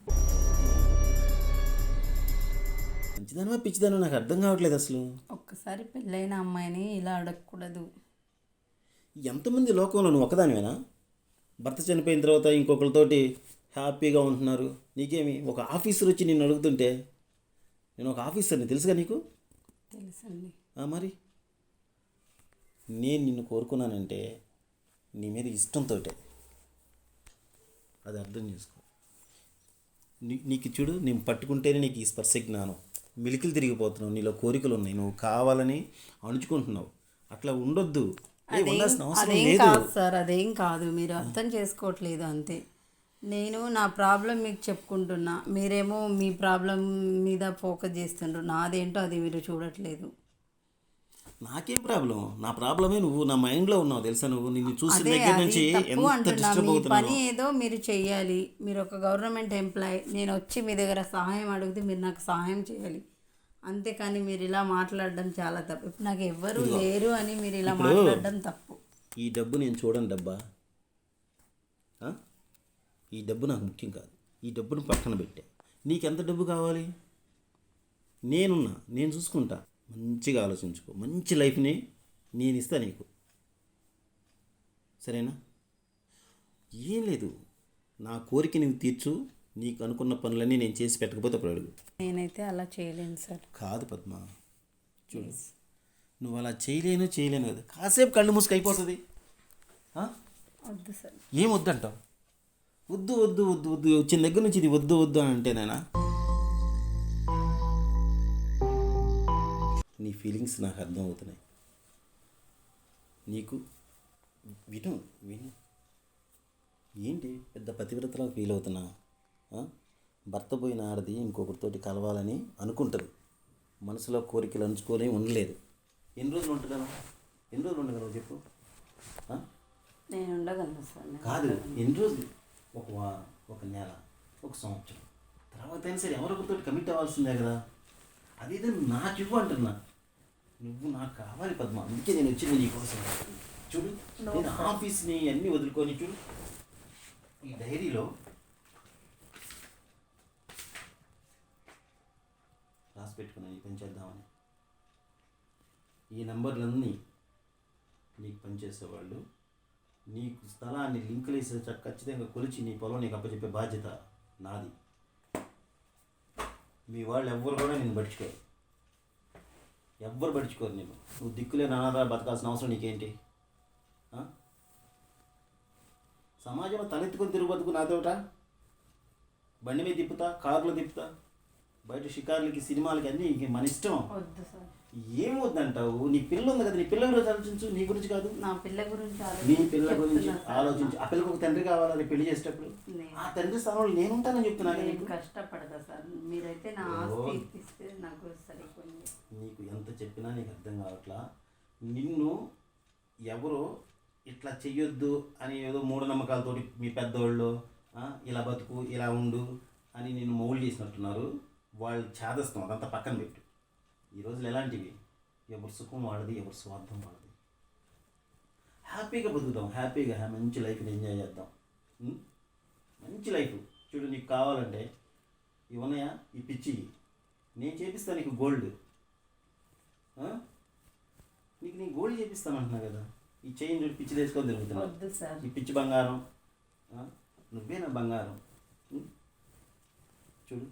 మంచిదానమా పిచ్చిదానో నాకు అర్థం కావట్లేదు అసలు. ఒక్కసారి పెళ్ళైన అమ్మాయిని ఇలా అడగకూడదు. ఎంతమంది లోకంలో నువ్వు ఒకదానివేనా? భర్త చనిపోయిన తర్వాత ఇంకొకరితోటి హ్యాపీగా ఉంటున్నారు. నీకేమి? ఒక ఆఫీసర్ వచ్చి నిన్ను అడుగుతుంటే, నేను ఒక ఆఫీసర్ని తెలుసుగా నీకు? తెలుసండి. మరి నేను నిన్ను కోరుకున్నానంటే నీ మీద ఇష్టంతో. అది అర్థం చేసుకో. నీకు చూడు, నేను పట్టుకుంటేనే నీకు ఈ స్పర్శ జ్ఞానం. మిలికిలు తిరిగిపోతున్నావు, నీలో కోరికలు ఉన్నాయి, నువ్వు కావాలని అణుచుకుంటున్నావు. అట్లా ఉండొద్దు. ఉండాల్సిన అవసరం అదేం లేదు కాదు సార్, అదేం కాదు. మీరు అర్థం చేసుకోవట్లేదు అంతే. నేను నా ప్రాబ్లం మీకు చెప్పుకుంటున్నా, మీరేమో మీ ప్రాబ్లం మీద ఫోకస్ చేస్తుండ్రు. నాదేంటో అది మీరు చూడట్లేదు. నాకేం ప్రాబ్లం? నా ప్రాబ్లమే నువ్వు నా మైండ్లో ఉన్నావు తెలుసా? నువ్వు నిన్ను చూసిన అదే దగ్గర అది నుంచి తప్పు ఎంత అంటున్నా. డిస్టర్బ్ మీ అవుతున్నాను. పని ఏదో మీరు చెయ్యాలి. మీరు ఒక గవర్నమెంట్ ఎంప్లాయ్, నేను వచ్చి మీ దగ్గర సహాయం అడిగితే మీరు నాకు సహాయం చేయాలి. అంతేకాని మీరు ఇలా మాట్లాడడం చాలా తప్పు. ఇప్పుడు నాకు ఎవ్వరూ లేరు అని మీరు ఇలా మాట్లాడడం తప్పు. ఈ డబ్బు నేను చూడను డబ్బా. ఆ? ఈ డబ్బు నాకు ముఖ్యం కాదు. ఈ డబ్బును పక్కన పెట్టా. నీకెంత డబ్బు కావాలి? నేనున్నా, నేను చూసుకుంటా. మంచిగా ఆలోచించుకో. మంచి లైఫ్ని నేను ఇస్తా నీకు, సరేనా? ఏం లేదు, నా కోరిక నువ్వు తీర్చు. నీకు అనుకున్న పనులన్నీ నేను చేసి పెట్టకపోతే అప్పుడు అడుగు. నేనైతే అలా చేయలేను సార్. కాదు పద్మ, చూడు, నువ్వు అలా చేయలేను కదా. కాసేపు కళ్ళు మూసుకు అయిపోతుంది. వద్దు సార్. ఏం వద్దంటావు? వద్దు వద్దు వద్దు వద్దు వచ్చిన దగ్గర నుంచి ఇది వద్దు వద్దు అని అంటేనేనా? నీ ఫీలింగ్స్ నాకు అర్థం అవుతున్నాయి. నీకు విను విను ఏంటి పెద్ద పతివ్రతలా ఫీల్ అవుతున్నా? భర్త పోయిన ఆడది ఇంకొకరితోటి కలవాలని అనుకుంటుంది. మనసులో కోరికలు అంచుకొని ఉండలేదు. ఎన్ని రోజులు ఉండగలవు చెప్పు? నేను ఉండగలను సార్. కాదు, ఎన్ని రోజులు? ఒక వారం, ఒక నెల, ఒక సంవత్సరం తర్వాత అయినా సరే ఎవరికొకరితో కమిట్ అవ్వాల్సిందే కదా. అదేదో నాకు ఇవ్వు అంటున్నా. నువ్వు నాకు కావాలి పద్మ. అందుకే నేను వచ్చింది నీకోసం. చూడు, నేను ఆఫీస్ని అన్నీ వదులుకొని చూడు, ఈ డైరీలో రాసి పెట్టుకున్నాను ఈ పని చేద్దామని. ఈ నెంబర్లన్నీ నీకు పనిచేసేవాళ్ళు, నీకు స్థలాన్ని లింకులు వేసే ఖచ్చితంగా కొలిచి నీ పొలం నీకు అప్పచెప్పే బాధ్యత నాది. మీ వాళ్ళు ఎవ్వరు కూడా నేను పట్టించుకోరు. ఎవ్వరు పట్టించుకోరు. నువ్వు దిక్కులే నానాదా బతకాల్సిన అవసరం నీకేంటి? సమాజంలో తలెత్తుకొని తిరుగు బతుకు నాతోట. బండి మీద తిప్పుతా, కారులో తిప్పుతా, బయట షికార్లకి సినిమాలకి అన్నీ మన ఇష్టం. ఏం వద్దంటావు? నీ పిల్ల ఉంది కదా, నీ పిల్ల గురించి ఆలోచించు, నీ గురించి కాదు. నా పిల్ల గురించి నీ పిల్ల గురించి ఆలోచించు. ఆ పిల్లకి ఒక తండ్రి కావాలా రేపు పెళ్లి చేసేటప్పుడు? ఆ తండ్రి స్థానంలో నేను ఉంటానని చెప్తున్నా. నేను కష్టపడతా సార్. మీరైతే నా ఆస్తి ఇప్పిస్తే నాకు సరిపోయింది. నీకు ఎంత చెప్పినా నీకు అర్థం కావట్లా. నిన్ను ఎవరో ఇట్లా చెయ్యొద్దు అని ఏదో మూఢనమ్మకాలతోటి మీ పెద్దవాళ్ళు ఇలా బతుకు ఇలా ఉండు అని నిన్ను మౌలు చేసినట్టున్నారు. వాళ్ళు చేదస్తాం, అదంతా పక్కన పెట్టు. ఈ రోజులు ఎలాంటివి? ఎవరి సుఖం వాళ్ళది, ఎవరి స్వార్థం వాళ్ళది. హ్యాపీగా బతుకుతాం, హ్యాపీగా మంచి లైఫ్ని ఎంజాయ్ చేద్దాం. మంచి లైఫ్. చూడు, నీకు కావాలంటే ఇవన్నాయా ఈ పిచ్చి నేను చేపిస్తాను నీకు గోల్డ్. నీకు గోల్డ్ చేపిస్తాను అంటున్నా కదా. ఈ చైన్ చూడు, పిచ్చి వేసుకొని తిరుగుతున్నా. ఈ పిచ్చి బంగారం నువ్వే నా బంగారం. చూడు,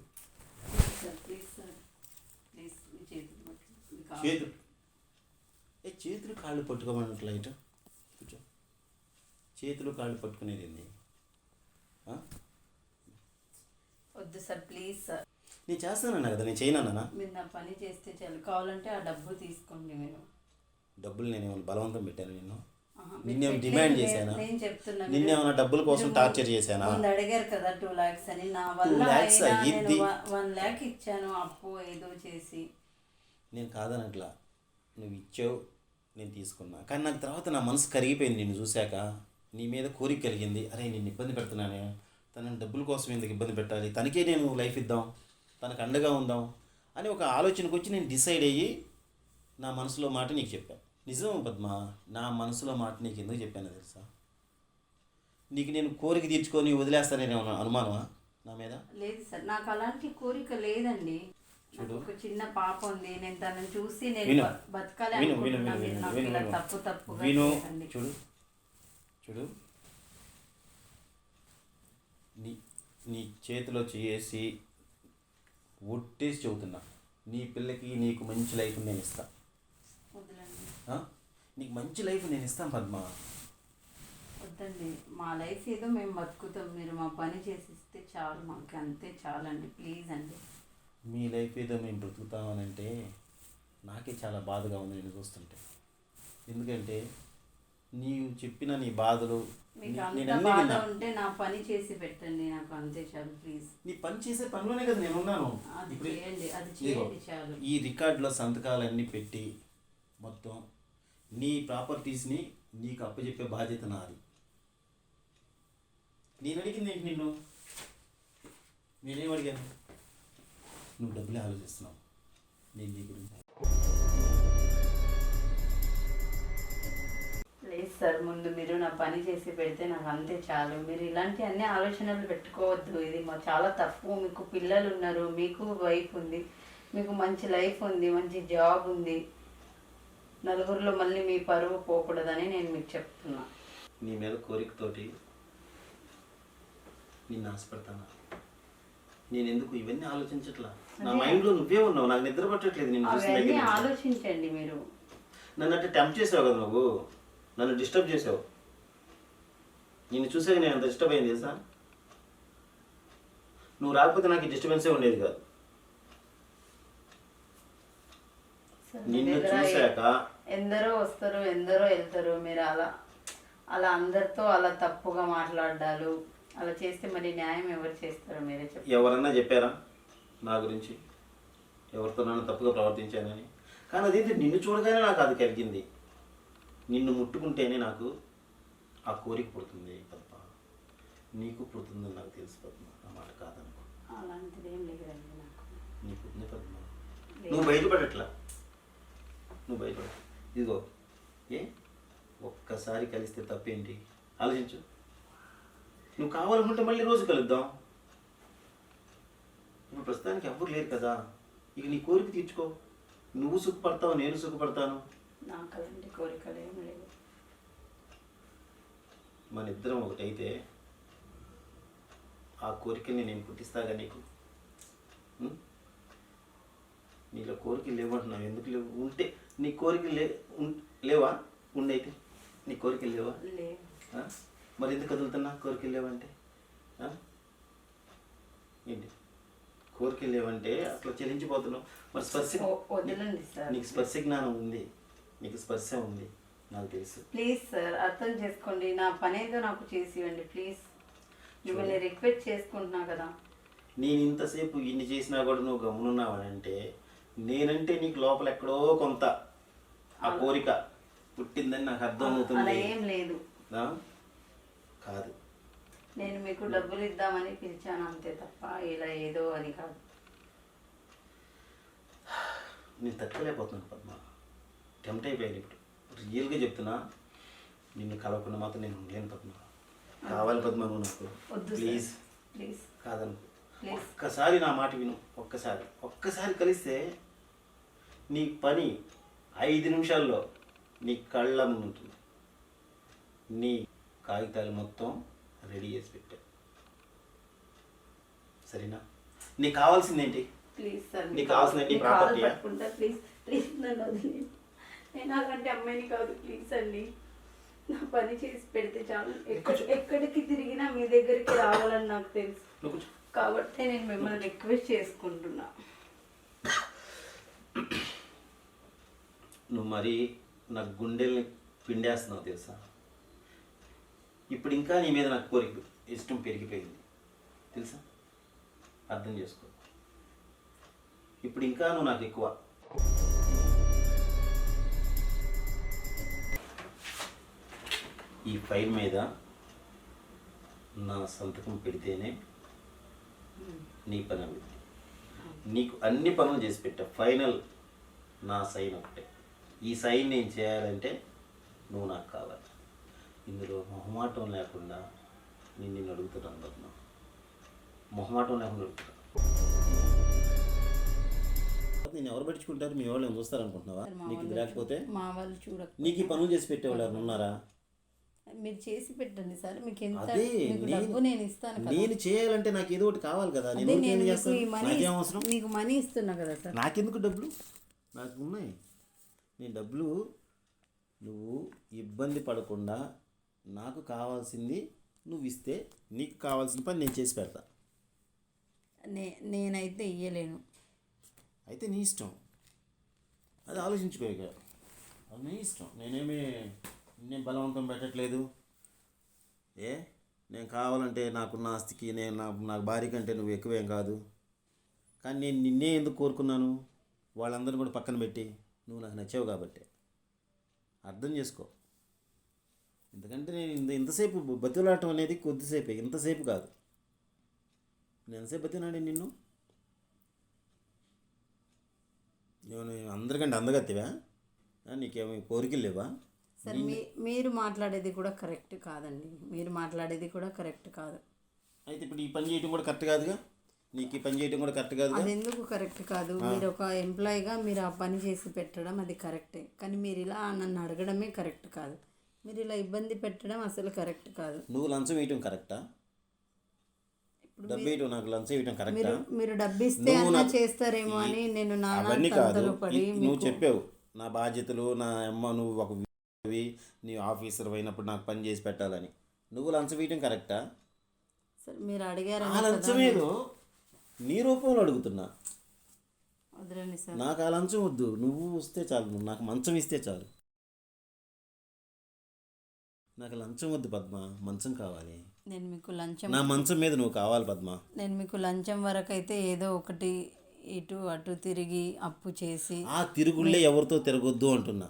చేతులు కాళ్ళు పట్టుకోమన్నట్లయిట. కూర్చో. చేతులు కాళ్ళు పట్టుకునేది ఏంది? వద్దు సార్, ప్లీజ్ సార్. నేను చేస్తానన్నా కదా, నేను చేయనన్నా? మీరు నా పని చేస్తే చాలు. కావాలంటే ఆ డబ్బు తీసుకోండి. మీరు డబ్బులు నేనేమైనా బలవంతం పెట్టాను? నిన్నేమైనా డిమాండ్ చేశానా? నేను చెప్తున్నా, నిన్నేమైనా డబ్బుల కోసం టార్చర్ చేశానా? అడిగారు కదా 2 lakhs అని. నా వల్ల 1 lakh ఇచ్చాను అప్పు ఏదో చేసి. నేను కాదనట్లా, నువ్వు ఇచ్చావు, నేను తీసుకున్నా. కానీ నాకు తర్వాత నా మనసు కరిగిపోయింది నిన్ను చూశాక. నీ మీద కోరిక కలిగింది. అరే నిన్ను ఇబ్బంది పెడుతున్నానే, తనని డబ్బుల కోసం ఎందుకు ఇబ్బంది పెట్టాలి, తనకే నేను లైఫ్ ఇద్దాం, తనకు అండగా ఉందాం అని ఒక ఆలోచనకు వచ్చి నేను డిసైడ్ అయ్యి నా మనసులో మాట నీకు చెప్పాను. నిజం పద్మ, నా మనసులో మాట నీకు ఎందుకు చెప్పాను తెలుసా? నీకు నేను కోరిక తీర్చుకొని వదిలేస్తానని అనుమానమా నా మీద? లేదు సార్, నాకు అలాంటి కోరిక లేదండి. చూడు, ఒక చిన్న పాప ఉంది, నేను తనని చూసి నేను బతకాలి అనుకుంటున్నాను. తప్పు విను. చూడు, నీ చేతిలో చేసి ఒట్టేసి చెబుతున్నా, నీ పిల్లకి నీకు మంచి లైఫ్ నేను ఇస్తా. నీకు మంచి లైఫ్ నేను ఇస్తాను పద్మ. వద్దండి, మా లైఫ్ ఏదో మేము బతుకుతాం. మీరు మా పని చేసిస్తే చాలు, మాకు అంతే చాలండి. ప్లీజ్ అండి. మీ లైఫ్ ఏదో మేము బ్రతుకుతామని అంటే నాకే చాలా బాధగా ఉంది నేను చూస్తుంటే. ఎందుకంటే నీవు చెప్పిన నీ బాధలు ఉంటే నా పని చేసి పెట్టండి, నాకు అంతే చాలు ప్లీజ్. నీ పని చేసే పనిలోనే కదా నేను ఉన్నాను. అది చేయండి చాలు. ఈ రికార్డులో సంతకాలన్నీ పెట్టి మొత్తం నీ ప్రాపర్టీస్ని నీకు అప్పచెప్పే బాధ్యత నాది. నేను అడిగింది ఏంటి నిన్ను? నేనేం అడిగాను? నువ్వు డబ్బులే ఆలోచిస్తున్నావు. నేను నీ గురించి లేదు సార్, ముందు మీరు నా పని చేసి పెడితే నాకు అంతే చాలు. మీరు ఇలాంటి అన్ని ఆలోచనలు పెట్టుకోవద్దు. ఇది చాలా తప్పు. మీకు పిల్లలు ఉన్నారు, మీకు వైఫ్ ఉంది, మీకు మంచి లైఫ్ ఉంది, మంచి జాబ్ ఉంది. నలుగురిలో మళ్ళీ మీ పరువు పోకూడదని నేను మీకు చెప్తున్నా. నీ మీద కోరికతోటి నిన్ను ఆశపడతాను. నేను ఎందుకు ఇవన్నీ ఆలోచించట్లా? నా మైండ్లో నువ్వే ఉన్నావు. నాకు నిద్ర పట్టట్లేదు నిన్ను చూసిన దగ్గర అవన్నీ నుంచి. ఆలోచించండి మీరు. నన్ను అంటే టెంప్ట్ చేసావు కదా నువ్వు, నన్ను డిస్టర్బ్ చేసావు. నిన్ను చూసాక నేను అంత డిస్టర్బ్ అయింది తెలుసా? నువ్వు రాకపోతే నాకు ఈ డిస్టర్బెన్సే ఉండేది కాదు. సార్, నిన్ను మీ దగ్గర చూశాక ఎందరో వస్తారు, ఎందరో వెళ్తారు. మీరు అలా అలా అందరితో అలా తప్పుగా మాట్లాడాలు అలా చేస్తే మరి న్యాయం ఎవరు చేస్తారో మీరే చెప్పండి. ఎవరన్నా చెప్పారా నా గురించి? ఎవరితో నన్ను తప్పుగా ప్రవర్తించానని? కానీ అదేంటి, నిన్ను చూడగానే నాకు అది కలిగింది. నిన్ను ముట్టుకుంటేనే నాకు ఆ కోరిక పుడుతుంది పద్మ. నీకు పుడుతుందని నాకు తెలుసు పద్మ, ఆ మాట కాదనుకో. అలాంటిది ఏం లేదండి నాకు. నీకు ఉంది పద్మ. నువ్వు బయటపడట్లా, నువ్వు బయటపడ. ఇదిగో ఒక్కసారి కలిస్తే తప్పేంటి? ఆలోచించు. నువ్వు కావాలనుకుంటే మళ్ళీ రోజు కలుద్దాం. ఇప్పుడు ప్రస్తుతానికి ఎవ్వరు లేరు కదా, ఇక నీ కోరిక తీర్చుకో. నువ్వు సుఖపడతావు, నేను సుఖపడతాను. నాకు అలాంటి కోరికలు ఏం లేవు. మన ఇద్దరం ఒకటైతే ఆ కోరికల్ని నేను పుట్టిస్తాగా నీకు. నీలో కోరికలు లేవంటున్నావు. ఎందుకు లేవు? ఉంటే నీ కోరికలు లేవా? ఉండైతే నీ కోరికలు లేవా? లేవు. మరి ఎందుకు కదులుతున్నా? కోరికలు లేవంటే ఏంటి? కోరికలు లేవంటే అసలు చెల్లించిపోతున్నావు. మరి స్పర్శ వదలండి సార్. నీకు స్పర్శ జ్ఞానం ఉంది, నీకు స్పర్శ ఉంది, నాకు తెలుసు. ప్లీజ్ సార్, అర్థం చేసుకోండి. నా పని ఏదో నాకు చేసి ఇవ్వండి ప్లీజ్. మిమ్మల్ని రిక్వెస్ట్ చేసుకుంటున్నా కదా. నేను ఇంతసేపు ఇన్ని చేసినా కూడా నువ్వు గమ్మునున్నావనంటే నేనంటే నీకు లోపల ఎక్కడో కొంత ఆ కోరిక పుట్టిందని నాకు అర్థం అలా అవుతుంది. ఏం లేదు. కాదు, నేను మీకు డబ్బులు ఇద్దామని పిలిచాను అంతే తప్ప ఇలా ఏదో అని కాదు. నేను తట్టుకోలేకపోతున్నాను పద్మ. టెంప్ట్ అయిపోయాను ఇప్పుడు. రియల్గా చెప్తున్నా, నిన్ను కలవకుండా మాత్రం నేను ఉండలేను పద్మ. కావాలి పద్మ నువ్వు నాకు. వద్దు ప్లీజ్. ప్లీజ్ కాదనుకో. ప్లీజ్. ఒక్కసారి నా మాట విను. ఒక్కసారి కలిస్తే నీ పని 5 నిమిషాల్లో నీ కళ్ళ ముందు ఉంటుంది. నీ కాగితాలు మొత్తం రెడీ చేసి పెట్టా. సరేనా? నీకు కావాల్సింది ఏంటి? ప్లీజ్ సార్, నీకు కావాల్సింది ఏంటి? ప్రాపర్టీ. పట్టుకుంటా ప్లీజ్. ప్లీజ్ నన్ను వదిలేయండి. నేను అలాంటి అమ్మాయిని కాదు. ప్లీజ్ అండి, నా పని చేసి పెడితే చాలు. ఎక్కడికి తిరిగినా మీ దగ్గరికి రావాలని నాకు తెలుసు. కాబట్టి నేను మిమ్మల్ని రిక్వెస్ట్ చేసుకుంటున్నా. నువ్వు మరి నా గుండెల్ని పిండేస్తున్నావు తెలుసా? ఇప్పుడు ఇంకా నీ మీద నాకు కోరిక ఇష్టం పెరిగిపోయింది తెలుసా? అర్థం చేసుకో. ఇప్పుడు ఇంకా నువ్వు నాకు ఎక్కువ. ఈ ఫైల్ మీద నా సంతకం పెడితేనే నీ పని అవుతుంది. నీకు అన్ని పనులు చేసి పెట్టా. ఫైనల్ నా సైన్ ఒకటే. ఈ సైన్ నేను చేయాలంటే నువ్వు నాకు కావాలి. ఇందులో మొహమాటం లేకుండా నిన్ను అడుగుతున్నాను పద్మ. మొహమాటం లేకుండా అడుగుతున్నా. నేను ఎవరు పట్టించుకుంటారు? మీ వాళ్ళు చూస్తారనుకుంటున్నావా? నీకు ఇది లేకపోతే మా వాళ్ళు చూడక నీకు ఈ పనులు చేసి పెట్టేవాళ్ళు ఎవరు ఉన్నారా? మీరు చేసి పెట్టండి సార్. మీకు ఎంత అదే డబ్బు నేను ఇస్తాను కదా. నేను చేయాలంటే నాకు ఏదో ఒకటి కావాలి కదా. అదే నేను నేను చేస్తాను. నాకేం అవసరం? మీకు మనీ ఇస్తున్నా కదా సార్. నాకెందుకు డబ్బులు? నాకు ఉన్నాయి. నేను డబ్బులు నువ్వు ఇబ్బంది పడకుండా నాకు కావాల్సింది నువ్వు ఇస్తే నీకు కావాల్సిన పని నేను చేసి పెడతా. నేనైతే ఇయ్యలేను. అయితే నీ ఇష్టం, అది ఆలోచించుకో. ఇక అది నీ ఇష్టం. నేను బలవంతం పెట్టట్లేదు. నేను కావాలంటే నాకున్న ఆస్తికి నాకు భార్య కంటే నువ్వు ఎక్కువేం కాదు. కానీ నేను నిన్నే ఎందుకు కోరుకున్నాను? వాళ్ళందరినీ కూడా పక్కన పెట్టి నువ్వు నాకు నచ్చావు కాబట్టి. అర్థం చేసుకో. ఎందుకంటే నేను ఇంతసేపు బతులాటం అనేది కొద్దిసేపే, ఇంతసేపు కాదు. నేను ఎంతసేపు బతినాడే నిన్ను? నేను అందరికంటే అందగత్తివా? నీకేమో కోరికలు లేవా? సార్ మీరు మాట్లాడేది కూడా కరెక్ట్ కాదండి, మీరు మాట్లాడేది కూడా కరెక్ట్ కాదు. అయితే ఇప్పుడు ఈ పని చేయడం కూడా కరెక్ట్ కాదుగా, నీకు ఈ పని చేయడం కూడా కరెక్ట్ కాదుగా. అది ఎందుకు కరెక్ట్ కాదు? మీరు ఒక ఎంప్లాయీగా మీరు ఆ పని చేసి పెట్టడం అది కరెక్టే, కానీ మీరు ఇలా నన్ను అడగడమే కరెక్ట్ కాదు. మీరు ఇలా ఇబ్బంది పెట్టడం అసలు కరెక్ట్ కాదు. నువ్వు లంచం వేయటం కరెక్టా? డబ్బు వేయటం, నాకు లంచం వేయటం కరెక్టా? మీరు డబ్బు ఇస్తే అన్నా చేస్తారేమో అని నేను అవన్నీ కాదు. పడి నువ్వు చెప్పావు నా బాధ్యతలు, నా అమ్మ నువ్వు ఒక నీ ఆఫీసర్ అయినప్పుడు నాకు పని చేసి పెట్టాలని. నువ్వు లంచం వేయటం కరెక్టా? సార్ మీరు అడిగారు, ఆ లంచం ఏదో నీ రూపంలో అడుగుతున్నా. వదలండి సార్. నాకు ఆ లంచం వద్దు, నువ్వు వస్తే చాలు, నువ్వు నాకు మంచం ఇస్తే చాలు. నాకు లంచం వద్దు పద్మ, మంచం కావాలి. నేను మీకు లంచం, నా మంచం మీద నువ్వు కావాలి పద్మ. నేను మీకు లంచం వరకు అయితే ఏదో ఒకటి ఇటు అటు తిరిగి అప్పు చేసి, ఆ తిరుగుళ్ళే ఎవరితో తిరగొద్దు అంటున్నా.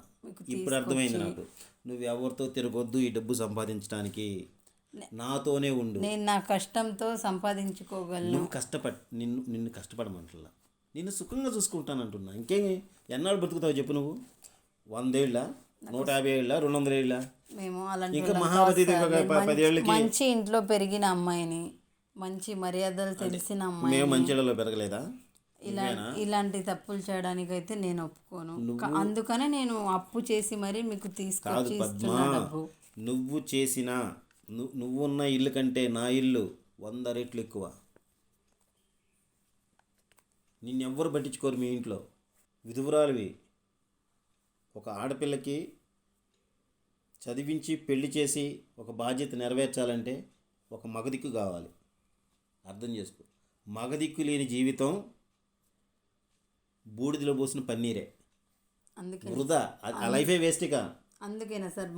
ఇప్పుడు అర్థమైంది నాకు. నువ్వు ఎవరితో తిరగొద్దు ఈ డబ్బు సంపాదించడానికి, నాతోనే ఉండు. నేను నా కష్టంతో సంపాదించుకోగలను. నువ్వు నిన్ను కష్టపడమంటున్నా, నిన్ను సుఖంగా చూసుకుంటానంటున్నా. ఇంకేం ఎన్నాళ్ళు బతుకుతావు చెప్పు నువ్వు? 100 ఏళ్ళ, 150 ఏళ్ళ, 200 ఏళ్ళ? మేము అలాంటి ఇంకా మహావతి 10 ఏళ్ళకి మంచి ఇంట్లో పెరిగిన అమ్మాయిని, మంచి మర్యాదలు తెలిసిన అమ్మాయి. మేము మంచి ఇళ్ళలో పెరగలేదా? ఇలాంటి తప్పులు చేయడానికి అయితే నేను ఒప్పుకోను. అందుకనే నేను అప్పు చేసి మరి మీకు తీసుకొచ్చి ఇస్తున్నా డబ్బు. నువ్వు చేసిన నువ్వున్న ఇల్లు కంటే నా ఇల్లు 100 రెట్లు ఎక్కువ. నిన్నెవ్వరు పట్టించుకోరు మీ ఇంట్లో. విధువురాలివి. ఒక ఆడపిల్లకి చదివించి పెళ్లి చేసి ఒక బాధ్యత నెరవేర్చాలంటే ఒక మగదిక్కు కావాలి. అర్థం చేసుకో. మగదిక్కు లేని జీవితం బూడిదలో పోసిన పన్నీరే, వృధా. ఆ లైఫే వేస్ట్గా. అందుకేనా సార్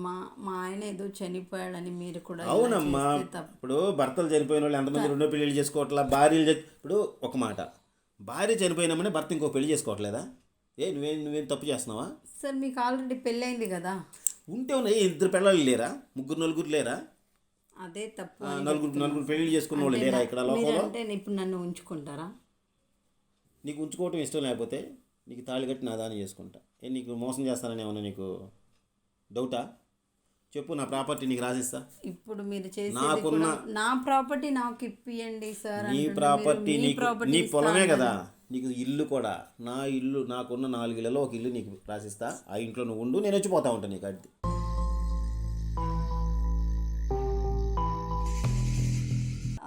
మా ఆయన ఏదో చనిపోయాడని మీరు కూడా? అవునమ్మా, ఇప్పుడు భర్తలు చనిపోయిన వాళ్ళు ఎంతమంది రెండో పెళ్ళిళ్ళు చేసుకోవట్లా? భార్యలు ఇప్పుడు ఒక మాట, భార్య చనిపోయినామని భర్త ఇంకో పెళ్లి చేసుకోవట్లేదా? నువ్వేం తప్పు చేస్తున్నావా? సార్ మీకు ఆల్రెడీ పెళ్ళయింది కదా. ఉంటే ఉన్నాయి, 2 పిల్లలు లేరా? 3 నలుగురు లేరా? అదే తప్పు. నలుగురు పెళ్లి చేసుకున్న వాళ్ళు లేరా ఇక్కడ లోపల? అంటే ఇప్పుడు నన్ను ఉంచుకుంటారా? నీకు ఉంచుకోవటం ఇష్టం లేకపోతే నీకు తాళి కట్టి నా దాన్ని చేసుకుంటా. నీకు మోసం చేస్తానని ఏమన్నా నీకు డౌటా? చెప్పు, నా ప్రాపర్టీ నీకు రాసిస్తా. ఇప్పుడు మీరు చేసేది నా ప్రాపర్టీ నాకు ఇప్పియండి సార్. నీ ప్రాపర్టీ నీ పొలమే కదా, నీకు ఇల్లు కూడా. నా ఇల్లు, నాకున్న 4 ఇళ్ళలో ఒక ఇల్లు నీకు రాసిస్తా. ఆ ఇంట్లో నువ్వు ఉండు, నేను వచ్చి పోతా ఉంటాను నీకు. అది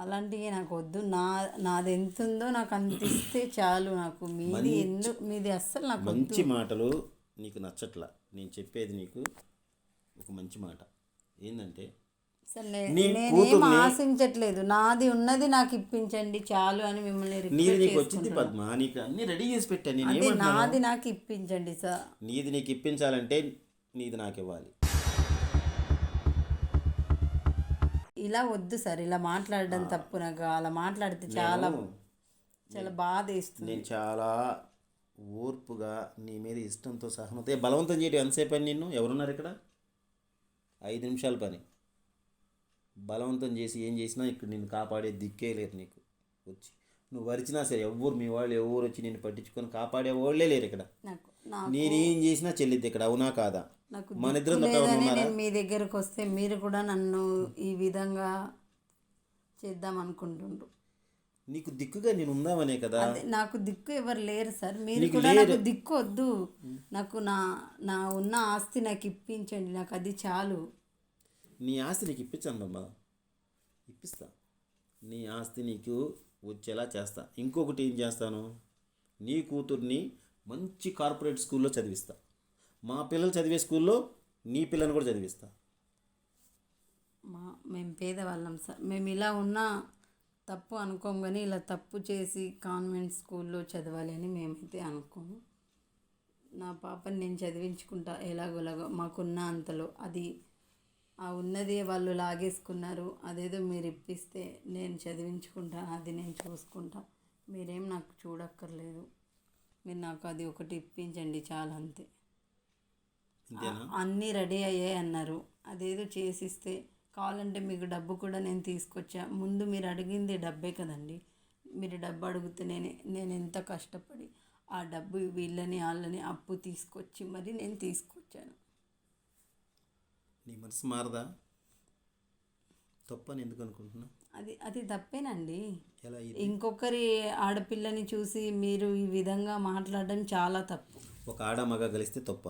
అలాంటివి నాకు వద్దు. నాది ఎంత ఉందో నాకు అందిస్తే చాలు. నాకు మీది అస్సలు నాకు మంచి మాటలు నీకు నచ్చట్లా. నేను చెప్పేది నీకు ఒక మంచి మాట ఏంటంటే, నేనేం ఆశించట్లేదు. నాది ఉన్నది నాకు ఇప్పించండి చాలు అని మిమ్మల్ని నీకు వచ్చింది పద్మ, నీకు అన్ని రెడీ చేసి పెట్టాను. నాది నాకు ఇప్పించండి సార్. నీది నీకు ఇప్పించాలంటే నీది నాకు ఇవ్వాలి. ఇలా వద్దు సార్, ఇలా మాట్లాడడం తప్పు. నాకు అలా మాట్లాడితే చాలా బాధ వేస్తుంది. నేను చాలా ఓర్పుగా నీ మీద ఇష్టంతో సహనత బలవంతం చేయడం ఎంతసేపు పని? నిన్ను ఎవరున్నారు ఇక్కడ? 5 నిమిషాల పని. బలవంతం చేసి ఏం చేసినా ఇక్కడ నిన్ను కాపాడే దిక్కే లేరు నీకు. వచ్చి నువ్వు వరిచినా సరే మీ వాళ్ళు ఎవరు వచ్చి నిన్ను పట్టించుకొని కాపాడే వాళ్ళే లేరు ఇక్కడ. నేనేం చేసినా చెల్లిద్ది ఇక్కడ, అవునా కాదా? మన ఇద్దరం నేను మీ దగ్గరకు వస్తే మీరు కూడా నన్ను ఈ విధంగా చేద్దాం అనుకుంటుండ్రు. నీకు దిక్కుగా నేను ఉందామనే కదా. నాకు దిక్కు ఎవరు లేరు సార్. మీరు కూడా నాకు దిక్కు వద్దు. నాకు నా ఉన్న ఆస్తి నాకు ఇప్పించండి, నాకు అది చాలు. నీ ఆస్తి నీకు ఇప్పించానమ్మా, ఇప్పిస్తా. నీ ఆస్తి నీకు వచ్చేలా చేస్తా. ఇంకొకటి ఏం చేస్తాను, నీ కూతుర్ని మంచి కార్పొరేట్ స్కూల్లో చదివిస్తా. మా పిల్లలు చదివే స్కూల్లో నీ పిల్లని కూడా చదివిస్తా. మేము పేదవాళ్ళం సార్. మేము ఇలా ఉన్నా తప్పు అనుకోం, కానీ ఇలా తప్పు చేసి కాన్వెంట్ స్కూల్లో చదవాలి అని మేమైతే అనుకోము. నా పాపని నేను చదివించుకుంటా ఎలాగోలాగో మాకున్న అంతలో. అది ఆ ఉన్నది వాళ్ళు లాగేసుకున్నారు. అదేదో మీరు ఇప్పిస్తే నేను చదివించుకుంటా, అది నేను చూసుకుంటా. మీరేం నాకు చూడక్కర్లేదు. మీరు నాకు అది ఒకటి ఇప్పించండి చాలు, అంతే. ఇంతేనా? అన్నీ రెడీ అయ్యాయి అన్నారు. అదేదో చేసిస్తే కావాలంటే మీకు డబ్బు కూడా నేను తీసుకొచ్చా. ముందు మీరు అడిగింది డబ్బే కదండి. మీరు డబ్బు అడిగితే నేను ఎంత కష్టపడి ఆ డబ్బు వీళ్ళని వాళ్ళని అప్పు తీసుకొచ్చి మరి నేను తీసుకొచ్చాను. నీ మనసు మారదా? తప్పని ఎందుకు అనుకుంటున్నా? అది తప్పేనండి. ఎలా ఇది? ఇంకొకరి ఆడపిల్లని చూసి మీరు ఈ విధంగా మాట్లాడడం చాలా తప్పు. ఒక ఆడ మగ కలిస్తే తప్ప?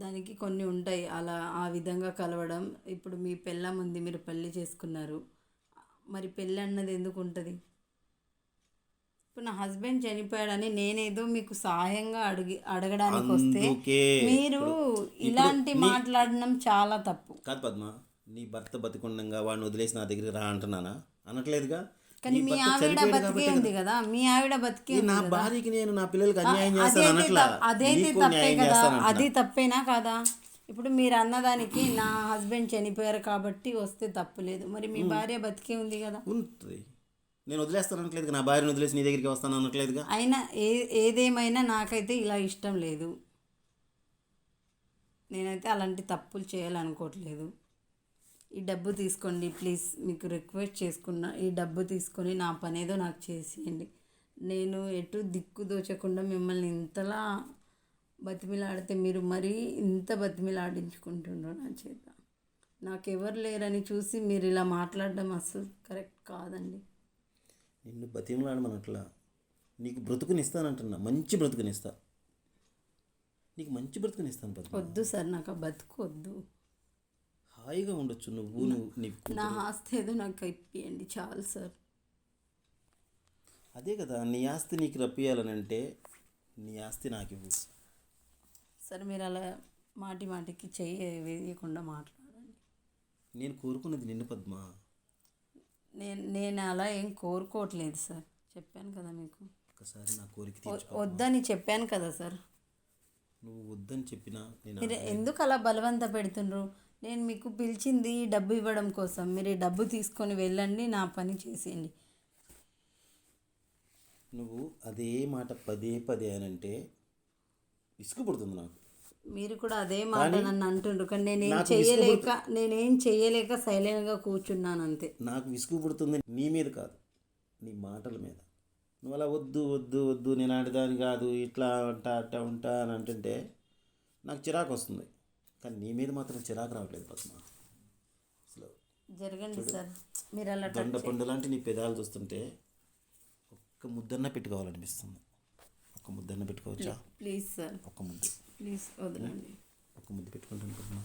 దానికి కొన్ని ఉంటాయి అలా ఆ విధంగా కలవడం. ఇప్పుడు మీ పెళ్ళాం ఉంది, మీరు పెళ్ళి చేసుకున్నారు, మరి పెళ్ళి అన్నది ఎందుకు ఉంటుంది? ఇప్పుడు నా హస్బెండ్ చనిపోయాడని నేనేదో మీకు సహాయంగా అడగడానికి వస్తే అందుకే మీరు ఇలాంటి మాట్లాడడం చాలా తప్పు. కాదు పద్మ, నీ భర్త బతికుండగా వాడిని వదిలేసి నా దగ్గరికి రా అంటున్నానా? అనట్లేదుగా. కానీ నీ మీ భర్త ఆవిడ చనిపోయాడు బతికే కాబట్టే ఉంది కదా. కదా, మీ ఆవిడ బతికే ఉంది నా కదా. భార్యకి నేను నా పిల్లలకి అన్యాయం చేస్తాను అనట్లా. అదైతే నీకు తప్పే న్యాయం కదా, చేస్తాను అది అంటున్నా. తప్పేనా కాదా? ఇప్పుడు మీరు అన్నదానికి నా హస్బెండ్ చనిపోయారు కాబట్టి వస్తే తప్పు లేదు, మరి మీ భార్య బతికే ఉంది కదా. ఉంటుంది. నేను వదిలేస్తాను అనట్లేదు, నా భార్యను వదిలేసి నీ దగ్గరికి వస్తాను అనట్లేదుగా. అయినా ఏదేమైనా నాకైతే ఇలా ఇష్టం లేదు. నేనైతే అలాంటి తప్పులు చేయాలనుకోవట్లేదు. ఈ డబ్బు తీసుకోండి ప్లీజ్, మీకు రిక్వెస్ట్ చేసుకున్నా. ఈ డబ్బు తీసుకొని నా పని ఏదో నాకు చేసేయండి. నేను ఎటు దిక్కు దోచకుండా మిమ్మల్ని ఇంతలా బతిమిలాడితే మీరు మరీ ఇంత బతిమిలాడించుకుంటుండ్రో నా చేత. నాకెవరు లేరని చూసి మీరు ఇలా మాట్లాడడం అసలు కరెక్ట్ కాదండి. నిన్ను బతిమలాడమనట్లా, నీకు బ్రతుకునిస్తానంటున్నా. మంచి బ్రతుకునిస్తా, నీకు మంచి బ్రతుకునిస్తాను పద్మ. వద్దు సార్, నాకు ఆ బతుకు వద్దు. హాయిగా ఉండొచ్చు నువ్వు నీ నా ఆస్తి ఏదో నాకు ఇప్పియండి చాలు సార్. అదే కదా, నీ ఆస్తి నీకు రప్పియాలని అంటే నీ ఆస్తి నాకు ఇవ్వు. సరే మీరు అలా మాటికి చెయ్యి వేయకుండా మాట్లాడండి. నేను కోరుకున్నది నిన్ను పద్మ. నేను అలా ఏం కోరుకోవట్లేదు సార్, చెప్పాను కదా మీకు. ఒకసారి నా కోరిక తీర్చుకో. వద్దని చెప్పాను కదా సార్. నువ్వు వద్దని చెప్పినా నేను మీరు ఎందుకు అలా బలవంత పెడుతుండ్రు? నేను మీకు పిలిచింది ఈ డబ్బు ఇవ్వడం కోసం. మీరు ఈ డబ్బు తీసుకొని వెళ్ళండి, నా పని చేసేయండి. నువ్వు అదే మాట పదే పదే అనంటే విసుగు పుడుతుంది నాకు. మీరు కూడా అదే మాట నన్ను అంటుండ్రు, కానీ నాకు నేనేం చేయలేక సైలెంట్గా కూర్చున్నాను అంతే. నాకు విసుగు పుడుతుంది నీ మీద కాదు, నీ మాటల మీద. నువ్వు అలా వద్దు వద్దు వద్దు, నేను ఆడదాని కాదు, ఇట్లా ఉంటా అట్టా ఉంటా అని అంటుంటే నాకు చిరాకు వస్తుంది. కానీ నీ మీద మాత్రం చిరాకు రావట్లేదు పద్మ. అసలు జరగండి సార్, మీరు అలా దొండ పండు లాంటి నీ పెదాలు చూస్తుంటే ఒక్క ముద్దన్న పెట్టుకోవాలనిపిస్తుంది. ఒక్క ముద్దన్న పెట్టుకోవచ్చా? ప్లీజ్ సార్, ఒక్క ముద్దు ప్లీజ్ వదలండి. ఒక్క ముద్దు పెట్టుకుంటాను పద్మ.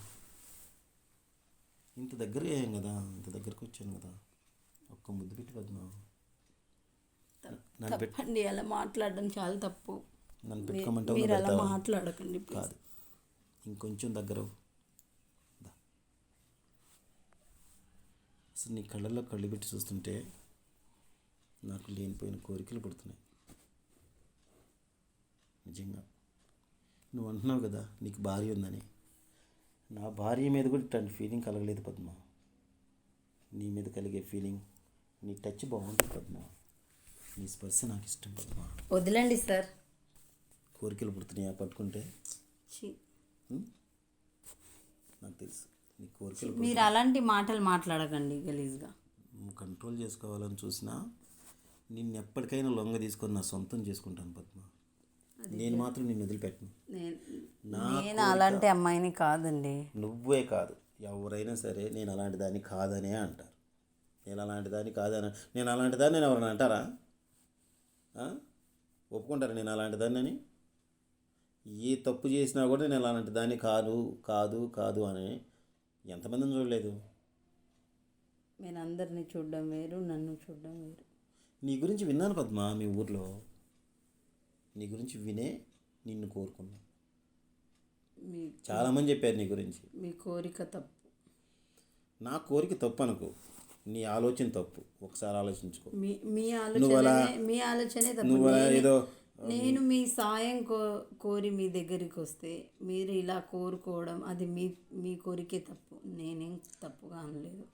ఇంత దగ్గర అయ్యాం కదా, ఇంత దగ్గరకు వచ్చాను కదా, ఒక్క ముద్దు పెట్టి పద్మ. నన్ను తప్పండి, అలా మాట్లాడడం చాలా తప్పు. నన్ను పెట్టుకోమంటావు, మీరు అలా మాట్లాడకండి ప్లీజ్. కాదు, ఇంకొంచెం దగ్గర అవ్వు. దా. అసలు నీ కళ్ళల్లో కళ్ళు పెట్టి చూస్తుంటే నాకు లేనిపోయిన కోరికలు పడుతున్నాయి నిజంగా. నువ్వు అంటున్నావు కదా నీకు భార్య ఉందని, నా భార్య మీద కూడా ఇట్లాంటి ఫీలింగ్ కలగలేదు పద్మ. నీ మీద కలిగే ఫీలింగ్, నీ టచ్ బాగుంటుంది పద్మ, నీ స్పర్శ నాకు ఇష్టం పద్మ. వదిలండి సార్. కోరికలు పుడుతున్నాయా పట్టుకుంటే? ఛీ, నాకు తెలుసు నీ కోరికలు. మీరు అలాంటి మాటలు మాట్లాడకండి గలీజ్గా. నువ్వు కంట్రోల్ చేసుకోవాలని చూసినా నిన్ను ఎప్పటికైనా లొంగ తీసుకొని నా సొంతం చేసుకుంటాను పద్మ. నేను మాత్రం నిన్ను వదిలిపెట్టను. నేను అలాంటి అమ్మాయిని కాదండి. నువ్వే కాదు, ఎవరైనా సరే నేను అలాంటి దాన్ని కాదనే అంటారు. నేను అలాంటి దాన్ని కాదని, నేను అలాంటి దాన్ని నేను ఎవరైనా అంటారా? ఒప్పుకుంటారా నేను అలాంటి దాన్ని అని? ఏ తప్పు చేసినా కూడా నేను అలాంటి దాన్ని కాదు కాదు కాదు అని ఎంతమందిని చూడలేదు. నేను అందరినీ చూడడం వేరు, నన్ను చూడడం వేరు. నీ గురించి విన్నాను పద్మ, మీ ఊర్లో నీ గురించి వినే నిన్ను కోరుకున్నా. చాలామంది చెప్పారు నీ గురించి. మీ కోరిక తప్పు. నా కోరిక తప్పు అనుకో, నీ ఆలోచన తప్పు. ఒకసారి ఆలోచించుకో. మీ ఆలోచనే తప్పు. నువ్వు ఏదో నేను మీ సాయం కోరి మీ దగ్గరికి వస్తే మీరు ఇలా కోరుకోవడం, అది మీ కోరికే తప్పు. నేనేం తప్పుగా అనలేదు.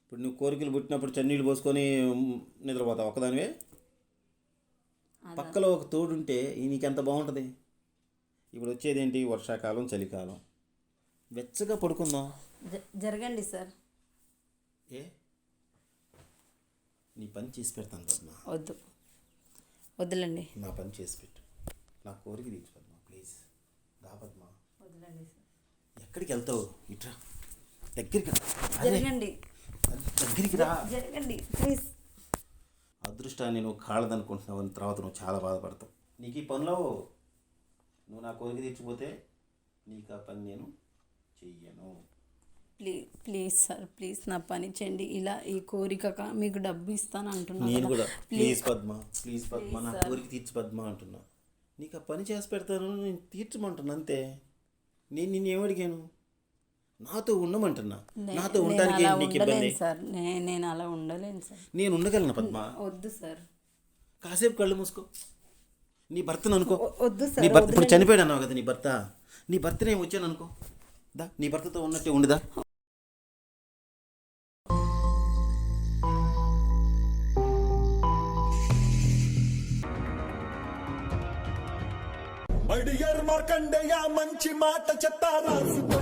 ఇప్పుడు నువ్వు కోరికలు పుట్టినప్పుడు చన్నీళ్ళు పోసుకొని నిద్రపోతావు ఒకదానివే. పక్కలో ఒక తోడుంటే నీకెంత బాగుంటుంది. ఇప్పుడు వచ్చేదేంటి, వర్షాకాలం, చలికాలం. వెచ్చగా పడుకుందాం. జరగండి సార్. ఏ నీ పని చేసి పెడతాను పద్మ. వద్దులండి. నా పని చేసి పెట్టు, నా కోరిక తీర్చు పద్మ, ప్లీజ్ దా పద్మ. వద్దులండి సార్. ఎక్కడికి వెళ్తావు? ఇట్రా దగ్గరికి రా. జరగండి. దగ్గరికి రా. జరగండి ప్లీజ్. అదృష్టాన్ని నువ్వు కాళ్ళదనుకుంటున్నావు అని తర్వాత నువ్వు చాలా బాధపడతావు. నీకు ఈ పనిలో నువ్వు నా కోరిక తీర్చిపోతే నీకు ఆ పని నేను చెయ్యను. ప్లీజ్ సార్, ప్లీజ్ నా పని చేయండి. ఇలా ఈ కోరిక మీకు డబ్బు ఇస్తాను అంటున్నాను. నేను కూడా ప్లీజ్ పద్మ, ప్లీజ్ పద్మ, నా కోరిక తీర్చి పద్మ అంటున్నా. నీకు ఆ పని చేసి పెడతాను, నేను తీర్చమంటున్నా అంతే. నేను నిన్ను ఏమడిగాను? నాతో ఉండమంటున్నా. నాతో ఉండడానికి నీకు ఇబ్బంది సార్? నేను అలా ఉండలేను సార్. నేను ఉండగలను పద్మ. వద్దు సార్. కాసేపు కళ్ళు మూసుకో. నీ భర్తను అనుకో. వద్దు సార్. నీ భర్త ఇప్పుడు చనిపోయాడు అన్నావు కదా, నీ భర్తనే వచ్చాను అనుకో. దా, నీ భర్తతో ఉన్నట్టే ఉండుదా. మడియర్ మార్కండేయ మంచి మాట చెప్తా రాసుకో.